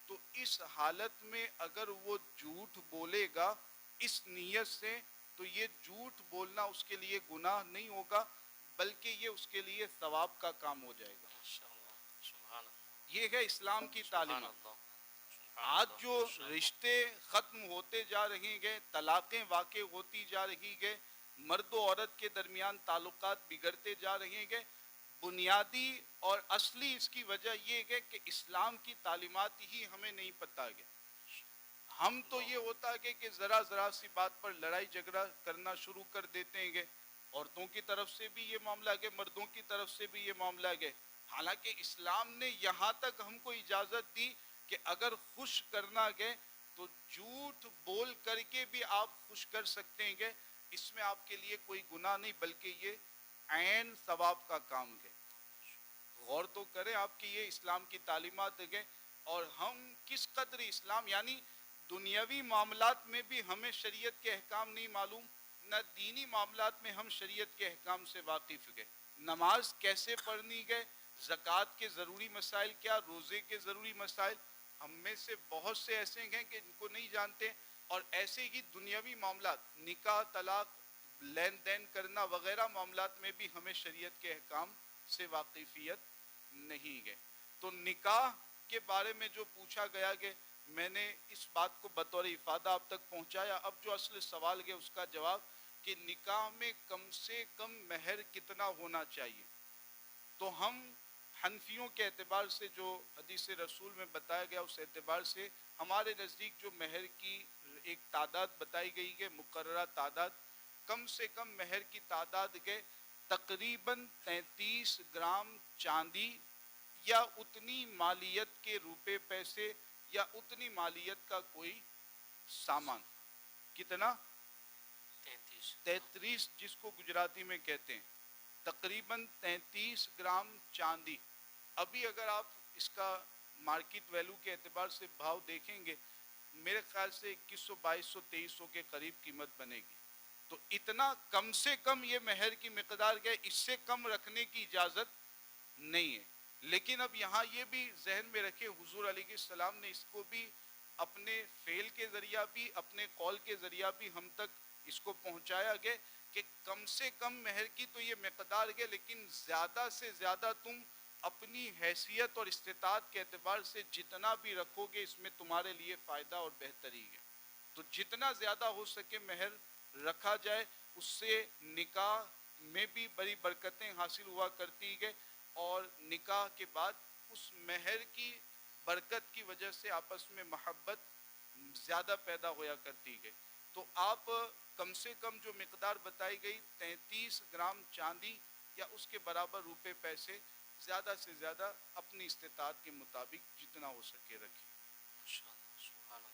تو اس حالت میں اگر وہ جھوٹ بولے گا اس نیت سے، تو یہ جھوٹ بولنا اس کے لیے گناہ نہیں ہوگا، بلکہ یہ اس کے لیے ثواب کا کام ہو جائے گا. ماشاءاللہ. سبحان اللہ. یہ ہے اسلام کی سبحان تعلیمات. اللہ. آج جو رشتے ختم ہوتے جا رہے ہیں، طلاقیں واقع ہوتی جا رہی ہیں، مرد و عورت کے درمیان تعلقات بگڑتے جا رہے ہیں، بنیادی اور اصلی اس کی وجہ یہ ہے کہ اسلام کی تعلیمات ہی ہمیں نہیں پتہ ہے. ہم تو یہ ہوتا ہے کہ ذرا سی بات پر لڑائی جھگڑا کرنا شروع کر دیتے ہیں. عورتوں کی طرف سے بھی یہ معاملہ ہے، مردوں کی طرف سے بھی یہ معاملہ ہے. حالانکہ اسلام نے یہاں تک ہم کو اجازت دی کہ اگر خوش کرنا ہے تو جھوٹ بول کر کے بھی آپ خوش کر سکتے ہیں. اس میں آپ کے لیے کوئی گناہ نہیں، بلکہ یہ عین ثواب کا کام ہے. غور تو کریں آپ کی یہ اسلام کی تعلیمات ہے. اور ہم کس قدر اسلام، یعنی دنیاوی معاملات میں بھی ہمیں شریعت کے احکام نہیں معلوم، نہ دینی معاملات میں ہم شریعت کے احکام سے واقف گئے. نماز کیسے پڑھنی ہے، زکوٰۃ کے ضروری مسائل کیا، روزے کے ضروری مسائل، ہم میں سے بہت سے ایسے ہیں کہ ان کو نہیں جانتے. اور ایسے ہی دنیاوی معاملات، نکاح، طلاق، لین دین کرنا وغیرہ معاملات میں بھی ہمیں شریعت کے احکام سے واقفیت نہیں ہے. تو نکاح کے بارے میں جو پوچھا گیا کہ میں نے اس بات کو بطور افادہ آپ تک پہنچایا. اب جو اصل سوال ہے اس کا جواب کہ نکاح میں کم سے کم مہر کتنا ہونا چاہیے، تو ہم حنفیوں کے اعتبار سے جو حدیث رسول میں بتایا گیا اس اعتبار سے ہمارے نزدیک جو مہر کی ایک تعداد بتائی گئی ہے مقررہ تعداد، کم سے کم مہر کی تعداد ہے تقریباً 33 گرام چاندی یا اتنی مالیت کے روپے پیسے یا اتنی مالیت کا کوئی سامان. کتنا؟ 33. 33، جس کو گجراتی میں کہتے ہیں تقریباً 33 گرام چاندی. ابھی اگر آپ اس کا مارکیٹ ویلو کے اعتبار سے بھاؤ دیکھیں گے میرے خیال سے 2100 2200 2300 کے قریب قیمت بنے گی. تو اتنا کم سے کم یہ مہر کی مقدار ہے، اس سے کم رکھنے کی اجازت نہیں ہے. لیکن اب یہاں یہ بھی ذہن میں رکھے حضور علیہ السلام نے اس کو بھی اپنے فعل کے ذریعہ بھی اپنے قول کے ذریعہ بھی ہم تک اس کو پہنچایا گیا کہ کم سے کم مہر کی تو یہ مقدار ہے، لیکن زیادہ سے زیادہ تم اپنی حیثیت اور استطاعت کے اعتبار سے جتنا بھی رکھو گے اس میں تمہارے لیے فائدہ اور بہتری ہے. تو جتنا زیادہ ہو سکے مہر رکھا جائے، اس سے نکاح میں بھی بڑی برکتیں حاصل ہوا کرتی ہے اور نکاح کے بعد اس مہر کی برکت کی وجہ سے آپس میں محبت زیادہ پیدا ہویا کرتی ہے. تو آپ کم سے کم جو مقدار بتائی گئی 33 گرام چاندی یا اس کے برابر روپے پیسے زیادہ سے زیادہ اپنی استطاعت کے مطابق جتنا ہو سکے رکھیں. ماشاءاللہ، سبحان اللہ.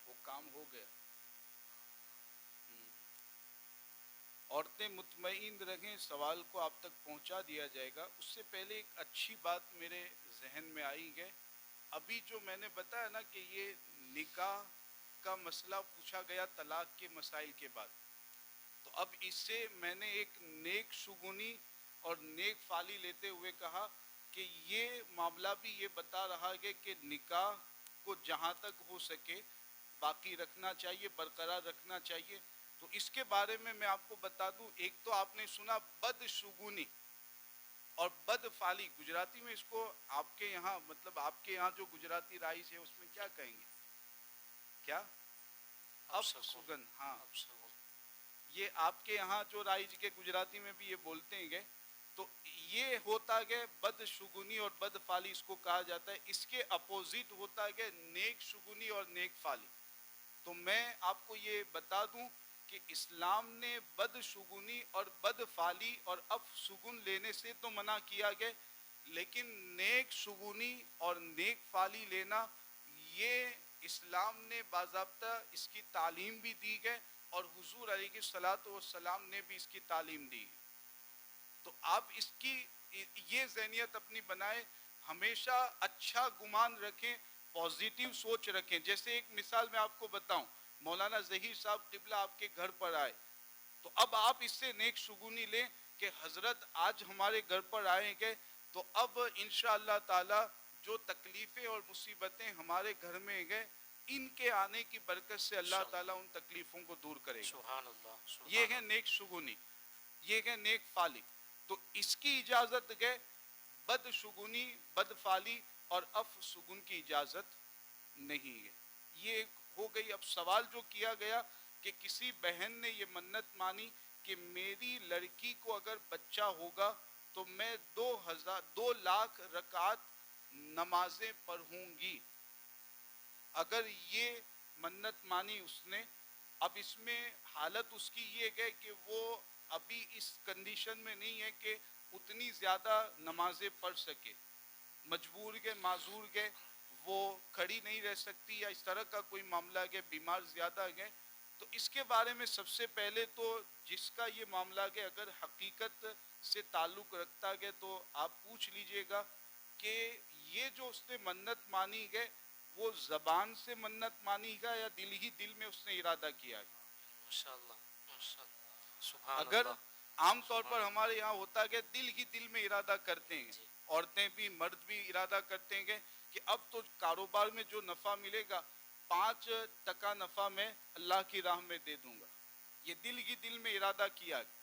وہ کام ہو گیا. عورتیں مطمئن رہیں، سوال کو آپ تک پہنچا دیا جائے گا. اس سے پہلے ایک اچھی بات میرے ذہن میں آئی ہے. ابھی جو میں نے بتایا نا کہ یہ نکاح کا مسئلہ پوچھا گیا طلاق کے مسائل کے بعد، تو اب اس سے میں نے ایک نیک شگونی اور نیک فالی لیتے ہوئے کہا کہ یہ معاملہ بھی یہ بتا رہا ہے کہ نکاح کو جہاں تک ہو سکے باقی رکھنا چاہیے، برقرار رکھنا چاہیے. تو اس کے بارے میں آپ کو بتا دوں، ایک تو آپ نے سنا بد شگونی اور بد فالی. گجراتی میں اس کو آپ کے یہاں مطلب آپ کے یہاں جو گجراتی رائج ہے اس میں کیا کہیں گے؟ کیا؟ اپسگن. ہاں، یہ آپ کے یہاں جو رائج کے گجراتی میں بھی یہ بولتے ہیں. تو یہ ہوتا ہے بد شگونی اور بد فالی اس کو کہا جاتا ہے. اس کے اپوزٹ ہوتا ہے نیک شگونی اور نیک فالی. تو میں آپ کو یہ بتا دوں کہ اسلام نے بد شگونی اور بد فالی اور اپشگن لینے سے تو منع کیا گیا، لیکن نیک شگونی اور نیک فالی لینا یہ اسلام نے باضابطہ اس کی تعلیم بھی دی ہے اور حضور علیہ الصلوۃ والسلام نے بھی اس کی تعلیم دی. تو آپ اس کی یہ ذہنیت اپنی بنائیں، ہمیشہ اچھا گمان رکھیں، پازیٹیو سوچ رکھیں. جیسے ایک مثال میں آپ کو بتاؤں، مولانا ظہیر صاحب قبلہ آپ کے گھر پر آئے، تو اب آپ اس سے نیک شگونی لیں کہ حضرت آج ہمارے گھر پر آئیں گے تو اب انشاءاللہ تعالی جو تکلیفیں اور مصیبتیں ہمارے گھر میں گئے ان کے آنے کی برکت سے اللہ تعالیٰ ان تکلیفوں کو دور کرے گا. سبحان اللہ. یہ ہے نیک شگونی، یہ ہے نیک فالی. تو اس کی اجازت ہے، بد شگونی بد فالی اور افسگن کی اجازت نہیں ہے. یہ ہو گئی. اب سوال جو کیا گیا کہ کسی بہن نے یہ منت مانی کہ میری لڑکی کو اگر بچہ ہوگا تو میں 2 لاکھ رکعت نمازیں پڑھوں گی. اگر یہ منت مانی اس نے، اب اس میں حالت اس کی یہ ہے کہ وہ ابھی اس کنڈیشن میں نہیں ہے کہ اتنی زیادہ نمازیں پڑھ سکے، مجبور کے معذور کے وہ کھڑی نہیں رہ سکتی یا اس طرح کا کوئی معاملہ ہے، بیمار زیادہ ہے. تو اس کے بارے میں سب سے پہلے تو جس کا یہ معاملہ ہے اگر حقیقت سے تعلق رکھتا ہے تو آپ پوچھ لیجئے گا کہ یہ جو اس نے منت مانی ہے وہ زبان سے منت مانی گا یا دل ہی دل میں اس نے ارادہ کیا ہے. ماشاءاللہ. سبحان اگر اللہ. عام طور پر سبحان اللہ. ہمارے یہاں ہوتا ہے کہ دل ہی دل میں ارادہ کرتے ہیں، جی عورتیں بھی مرد بھی ارادہ کرتے ہیں کہ اب تو کاروبار میں جو نفع ملے گا 5% نفع میں اللہ کی راہ میں دے دوں گا، یہ دل ہی دل میں ارادہ کیا گیا.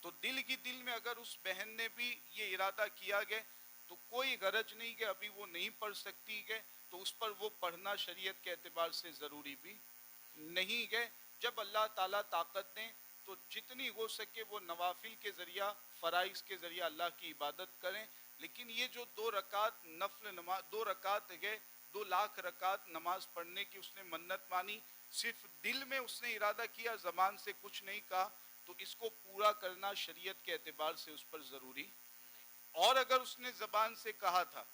تو دل ہی دل میں اگر اس بہن نے بھی یہ ارادہ کیا گیا تو کوئی غرض نہیں کہ ابھی وہ نہیں پڑھ سکتی ہے، تو اس پر وہ پڑھنا شریعت کے اعتبار سے ضروری بھی نہیں ہے. جب اللہ تعالیٰ طاقت دیں تو جتنی ہو سکے وہ نوافل کے ذریعہ، فرائض کے ذریعہ اللہ کی عبادت کریں. لیکن یہ جو 2 رکعت نفل نماز، 2 رکعت ہے، 2 لاکھ رکعت نماز پڑھنے کی اس نے منت مانی، صرف دل میں اس نے ارادہ کیا، زبان سے کچھ نہیں کہا، تو اس کو پورا کرنا شریعت کے اعتبار سے اس پر ضروری. اور اگر اس نے زبان سے کہا تھا،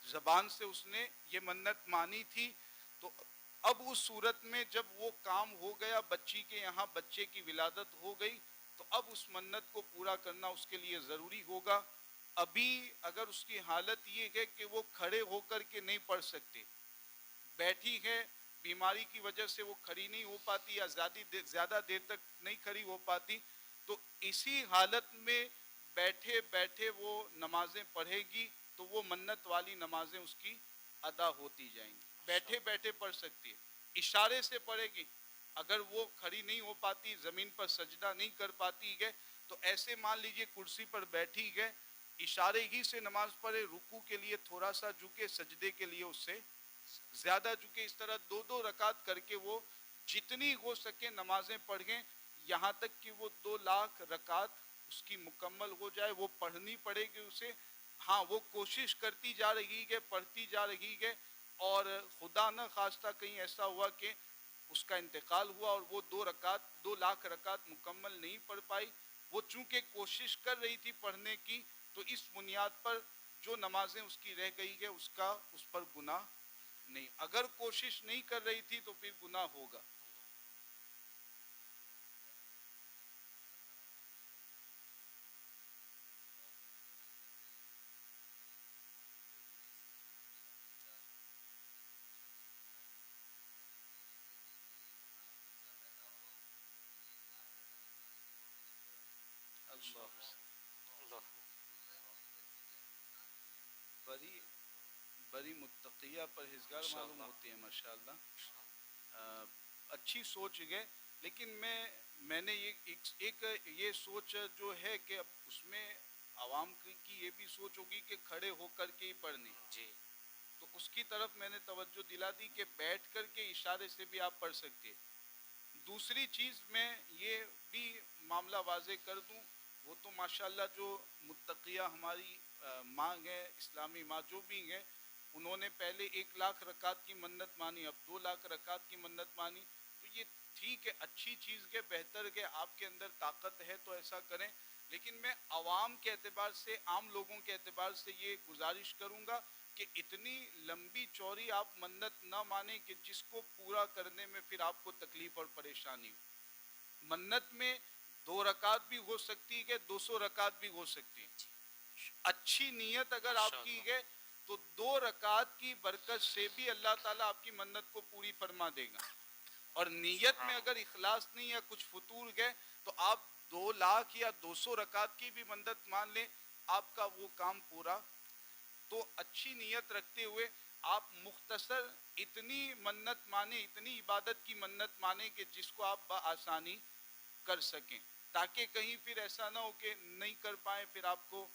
زبان سے اس نے یہ منت مانی تھی، تو اب اس صورت میں جب وہ کام ہو گیا، بچی کے یہاں بچے کی ولادت ہو گئی، تو اب اس منت کو پورا کرنا اس کے لیے ضروری ہوگا. ابھی اگر اس کی حالت یہ ہے کہ وہ کھڑے ہو کر کے نہیں پڑھ سکتے، بیٹھی ہے، بیماری کی وجہ سے وہ کھڑی نہیں ہو پاتی یا زیادہ دیر تک نہیں کھڑی ہو پاتی، تو اسی حالت میں بیٹھے بیٹھے وہ نمازیں پڑھے گی، تو وہ منت والی نمازیں اس کی ادا ہوتی جائیں گی. بیٹھے بیٹھے پڑھ سکتی ہے، اشارے سے پڑھے گی. اگر وہ کھڑی نہیں ہو پاتی، زمین پر سجدہ نہیں کر پاتی ہے، تو ایسے مان لیجئے کرسی پر بیٹھی ہے، اشارے ہی سے نماز پڑھے، رکوع کے لیے تھوڑا سا جھکے، سجدے کے لیے اس سے زیادہ جھکے، اس طرح 2 رکعت کر کے وہ جتنی ہو سکے نمازیں پڑھیں، یہاں تک کہ وہ 2 لاکھ رکعت اس کی مکمل ہو جائے. وہ پڑھنی پڑے گی اسے. ہاں وہ کوشش کرتی جا رہی ہے، پڑھتی جا رہی ہے، اور خدا نہ خواستہ کہیں ایسا ہوا کہ اس کا انتقال ہوا اور وہ 2 رکعت 2 لاکھ رکعت مکمل نہیں پڑھ پائی. وہ چونکہ کوشش کر رہی تھی پڑھنے کی، تو اس بنیاد پر جو نمازیں اس کی رہ گئی ہے اس پر گناہ نہیں. اگر کوشش نہیں کر رہی تھی تو پھر گناہ ہوگا. اللہ اللہ. بڑی بڑی متقیہ پرہیزگار معلوم ہوتی ہے ماشاءاللہ. اچھی سوچ ہے، لیکن میں نے ایک یہ سوچ جو ہے کہ اب اس میں عوام کی یہ بھی سوچ ہوگی کہ کھڑے ہو کر کے ہی پڑھنی، جی تو اس کی طرف میں نے توجہ دلا دی کہ بیٹھ کر کے اشارے سے بھی آپ پڑھ سکتے. دوسری چیز میں یہ بھی معاملہ واضح کر دوں، وہ تو ماشاءاللہ جو متقیہ ہماری ماں ہے، اسلامی ماں جو بھی ہیں، انہوں نے پہلے 1 لاکھ رکعت کی منت مانی، اب 2 لاکھ رکعت کی منت مانی. تو یہ ٹھیک ہے، اچھی چیز ہے، بہتر ہے، آپ کے اندر طاقت ہے تو ایسا کریں. لیکن میں عوام کے اعتبار سے، عام لوگوں کے اعتبار سے یہ گزارش کروں گا کہ اتنی لمبی چوڑی آپ منت نہ مانیں کہ جس کو پورا کرنے میں پھر آپ کو تکلیف اور پریشانی ہو. منت میں 2 رکعت بھی ہو سکتی ہے، 200 رکعت بھی ہو سکتی ہے. اچھی نیت اگر آپ کی ہے تو 2 رکعت کی برکت سے بھی اللہ تعالیٰ آپ کی منت کو پوری فرما دے گا. اور نیت میں اگر اخلاص نہیں ہے، کچھ فطور ہے، تو آپ 2 لاکھ یا 200 رکعت کی بھی منت مان لیں، آپ کا وہ کام پورا. تو اچھی نیت رکھتے ہوئے آپ مختصر اتنی منت مانیں، اتنی عبادت کی منت مانیں کہ جس کو آپ بآسانی کر سکیں، تاکہ کہیں پھر ایسا نہ ہو کہ نہیں کر پائیں، پھر آپ کو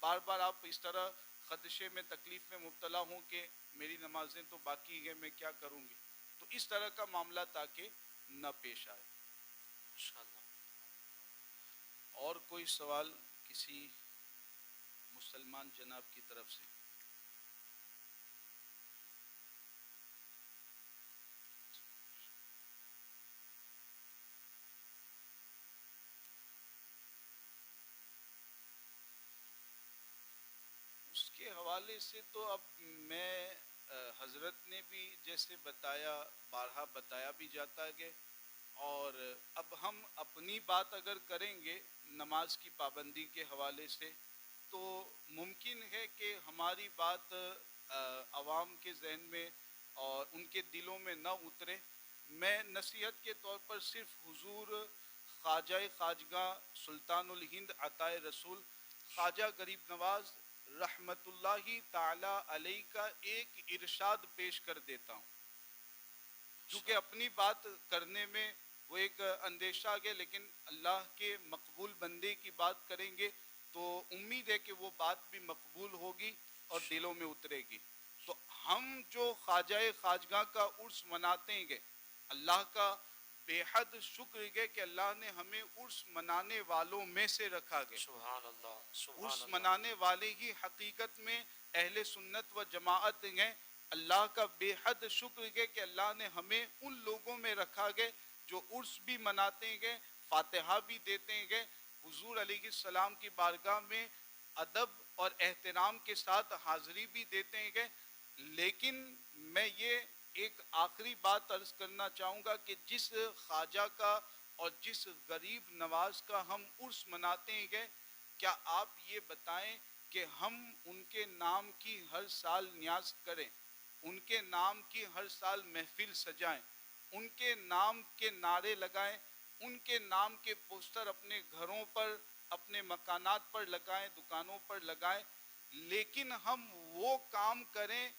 بار بار آپ اس طرح خدشے میں، تکلیف میں مبتلا ہوں کہ میری نمازیں تو باقی ہیں، میں کیا کروں گی. تو اس طرح کا معاملہ تاکہ نہ پیش آئے. اور کوئی سوال کسی مسلمان جناب کی طرف سے؟ اس کے حوالے سے تو اب میں حضرت نے بھی جیسے بتایا، بارہا بتایا بھی جاتا ہے، اور اب ہم اپنی بات اگر کریں گے نماز کی پابندی کے حوالے سے، تو ممکن ہے کہ ہماری بات عوام کے ذہن میں اور ان کے دلوں میں نہ اترے. میں نصیحت کے طور پر صرف حضور خواجہ خواجگاہ سلطان الہند عطائے رسول خواجہ غریب نواز رحمت اللہ تعالی علیہ کا ایک ارشاد پیش کر دیتا ہوں، چونکہ اپنی بات کرنے میں وہ ایک اندیشہ آ گیا، لیکن اللہ کے مقبول بندے کی بات کریں گے تو امید ہے کہ وہ بات بھی مقبول ہوگی اور دلوں میں اترے گی۔ تو ہم جو خواجہ خواجگاہ کا عرس مناتے ہیں، اللہ کا بے حد شکر ہے کہ اللہ نے ہمیں عرس منانے والوں میں سے رکھا گیا۔ سبحان اللہ، سبحان عرس اللہ، منانے والے ہی حقیقت میں اہل سنت و جماعت ہیں۔ اللہ کا بے حد شکر ہے کہ اللہ نے ہمیں ان لوگوں میں رکھا گیا جو عرس بھی مناتے ہیں، فاتحہ بھی دیتے ہیں، حضور علیہ السلام کی بارگاہ میں ادب اور احترام کے ساتھ حاضری بھی دیتے ہیں۔ لیکن میں یہ ایک آخری بات عرض کرنا چاہوں گا کہ جس خواجہ کا اور جس غریب نواز کا ہم عرس مناتے ہیں، کیا آپ یہ بتائیں کہ ہم ان کے نام کی ہر سال نیاز کریں، ان کے نام کی ہر سال محفل سجائیں، ان کے نام کے نعرے لگائیں، ان کے نام کے پوسٹر اپنے گھروں پر، اپنے مکانات پر لگائیں، دکانوں پر لگائیں، لیکن ہم وہ کام کریں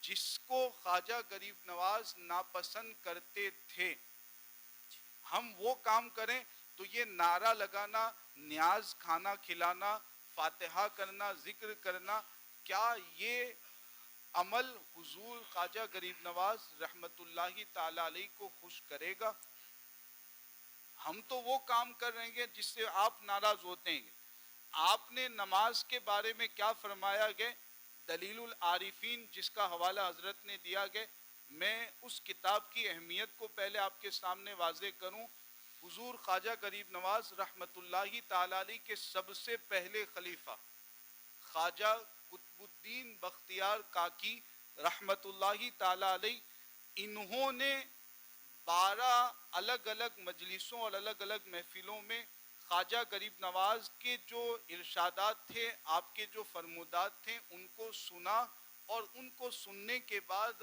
جس کو خواجہ غریب نواز ناپسند کرتے تھے، ہم وہ کام کریں تو یہ نعرہ لگانا، نیاز کھانا کھلانا، فاتحہ کرنا، ذکر کرنا، کیا یہ عمل حضور خواجہ غریب نواز رحمت اللہ تعالی علیہ کو خوش کرے گا؟ ہم تو وہ کام کر رہے ہیں جس سے آپ ناراض ہوتے ہیں۔ آپ نے نماز کے بارے میں کیا فرمایا گیا؟ دلیل العارفین جس کا حوالہ حضرت نے دیا گیا، میں اس کتاب کی اہمیت کو پہلے آپ کے سامنے واضح کروں۔ حضور خواجہ غریب نواز رحمت اللہ تعالی علیہ کے سب سے پہلے خلیفہ خواجہ قطب الدین بختیار کاکی رحمت اللہ تعالی علیہ، انہوں نے 12 الگ الگ مجلسوں اور الگ الگ محفلوں میں خواجہ غریب نواز کے جو ارشادات تھے، آپ کے جو فرمودات تھے، ان کو سنا، اور ان کو سننے کے بعد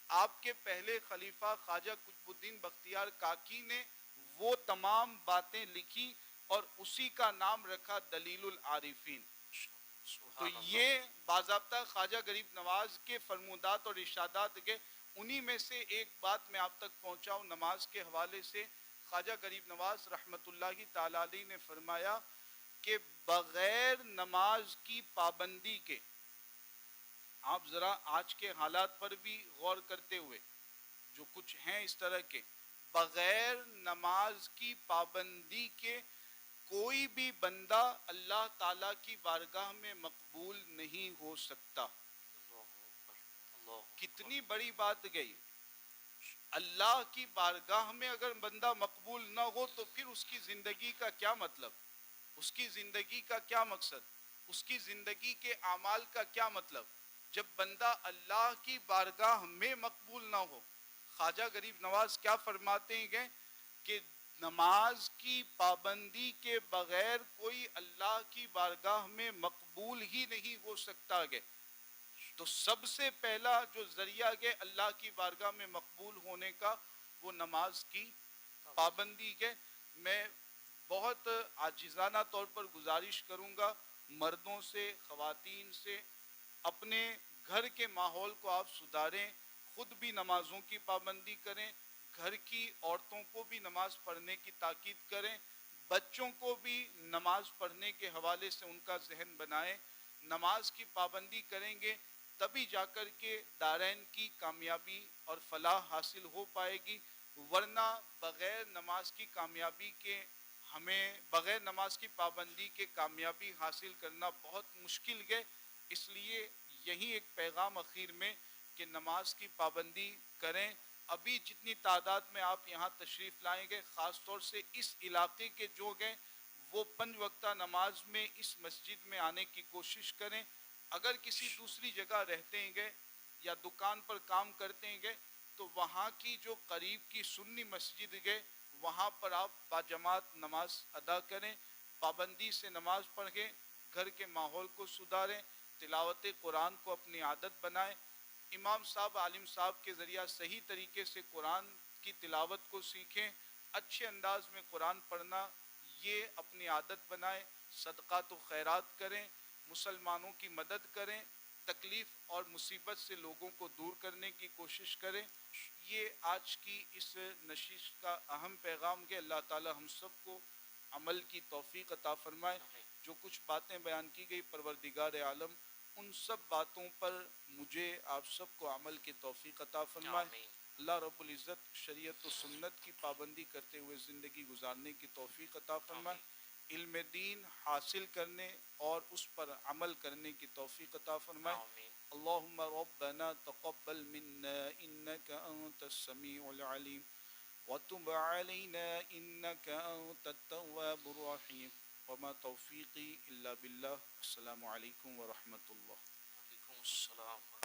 آپ کے پہلے خلیفہ خواجہ قطب الدین بختیار کاکی نے وہ تمام باتیں لکھی اور اسی کا نام رکھا دلیل العارفین۔ تو یہ باضابطہ خواجہ غریب نواز کے فرمودات اور ارشادات کے انہی میں سے ایک بات میں آپ تک پہنچاؤں نماز کے حوالے سے۔ خواجہ غریب نواز رحمت اللہ تعالی علیہ نے فرمایا کہ بغیر نماز کی پابندی کے، آپ ذرا آج کے حالات پر بھی غور کرتے ہوئے، جو کچھ ہیں اس طرح کے، بغیر نماز کی پابندی کے کوئی بھی بندہ اللہ تعالیٰ کی بارگاہ میں مقبول نہیں ہو سکتا۔ کتنی بڑی بات گئی! اللہ کی بارگاہ میں اگر بندہ مقبول نہ ہو تو پھر اس کی زندگی کا کیا مطلب، اس کی زندگی کا کیا مقصد، اس کی زندگی کے اعمال کا کیا مطلب، جب بندہ اللہ کی بارگاہ میں مقبول نہ ہو۔ خواجہ غریب نواز کیا فرماتے ہیں کہ نماز کی پابندی کے بغیر کوئی اللہ کی بارگاہ میں مقبول ہی نہیں ہو سکتا ہے۔ تو سب سے پہلا جو ذریعہ ہے اللہ کی بارگاہ میں مقبول ہونے کا، وہ نماز کی پابندی ہے۔ میں بہت عاجزانہ طور پر گزارش کروں گا مردوں سے، خواتین سے، اپنے گھر کے ماحول کو آپ سدھاریں، خود بھی نمازوں کی پابندی کریں، گھر کی عورتوں کو بھی نماز پڑھنے کی تاکید کریں، بچوں کو بھی نماز پڑھنے کے حوالے سے ان کا ذہن بنائیں۔ نماز کی پابندی کریں گے تبھی جا کر کے دارین کی کامیابی اور فلاح حاصل ہو پائے گی، ورنہ بغیر نماز کی کامیابی کے، ہمیں بغیر نماز کی پابندی کے کامیابی حاصل کرنا بہت مشکل ہے۔ اس لیے یہی ایک پیغام اخیر میں کہ نماز کی پابندی کریں۔ ابھی جتنی تعداد میں آپ یہاں تشریف لائیں گے، خاص طور سے اس علاقے کے جو گئے، وہ 5 وقتہ نماز میں اس مسجد میں آنے کی کوشش کریں۔ اگر کسی دوسری جگہ رہتے ہیں یا دکان پر کام کرتے ہیں تو وہاں کی جو قریب کی سنی مسجد ہے، وہاں پر آپ باجماعت نماز ادا کریں، پابندی سے نماز پڑھیں، گھر کے ماحول کو سدھاریں، تلاوت قرآن کو اپنی عادت بنائیں، امام صاحب عالم صاحب کے ذریعہ صحیح طریقے سے قرآن کی تلاوت کو سیکھیں، اچھے انداز میں قرآن پڑھنا یہ اپنی عادت بنائیں، صدقات و خیرات کریں، مسلمانوں کی مدد کریں، تکلیف اور مصیبت سے لوگوں کو دور کرنے کی کوشش کریں۔ یہ آج کی اس نشست کا اہم پیغام ہے۔ اللہ تعالی ہم سب کو عمل کی توفیق عطا فرمائے۔ جو کچھ باتیں بیان کی گئی پروردگار عالم ان سب باتوں پر مجھے آپ سب کو عمل کی توفیق عطا فرمائے۔ آمین اللہ رب العزت شریعت و سنت کی پابندی کرتے ہوئے زندگی گزارنے کی توفیق عطا فرمائے، علم دین حاصل کرنے اور اس پر عمل کرنے کی توفیق عطا فرمائے۔ آمین اللہم ربنا تقبل منا انک انت السمیع العلیم وتب علینا انک انت التواب الرحیم وما توفیقی الا باللہ۔ السلام علیکم ورحمۃ اللہ۔ وعلیکم السلام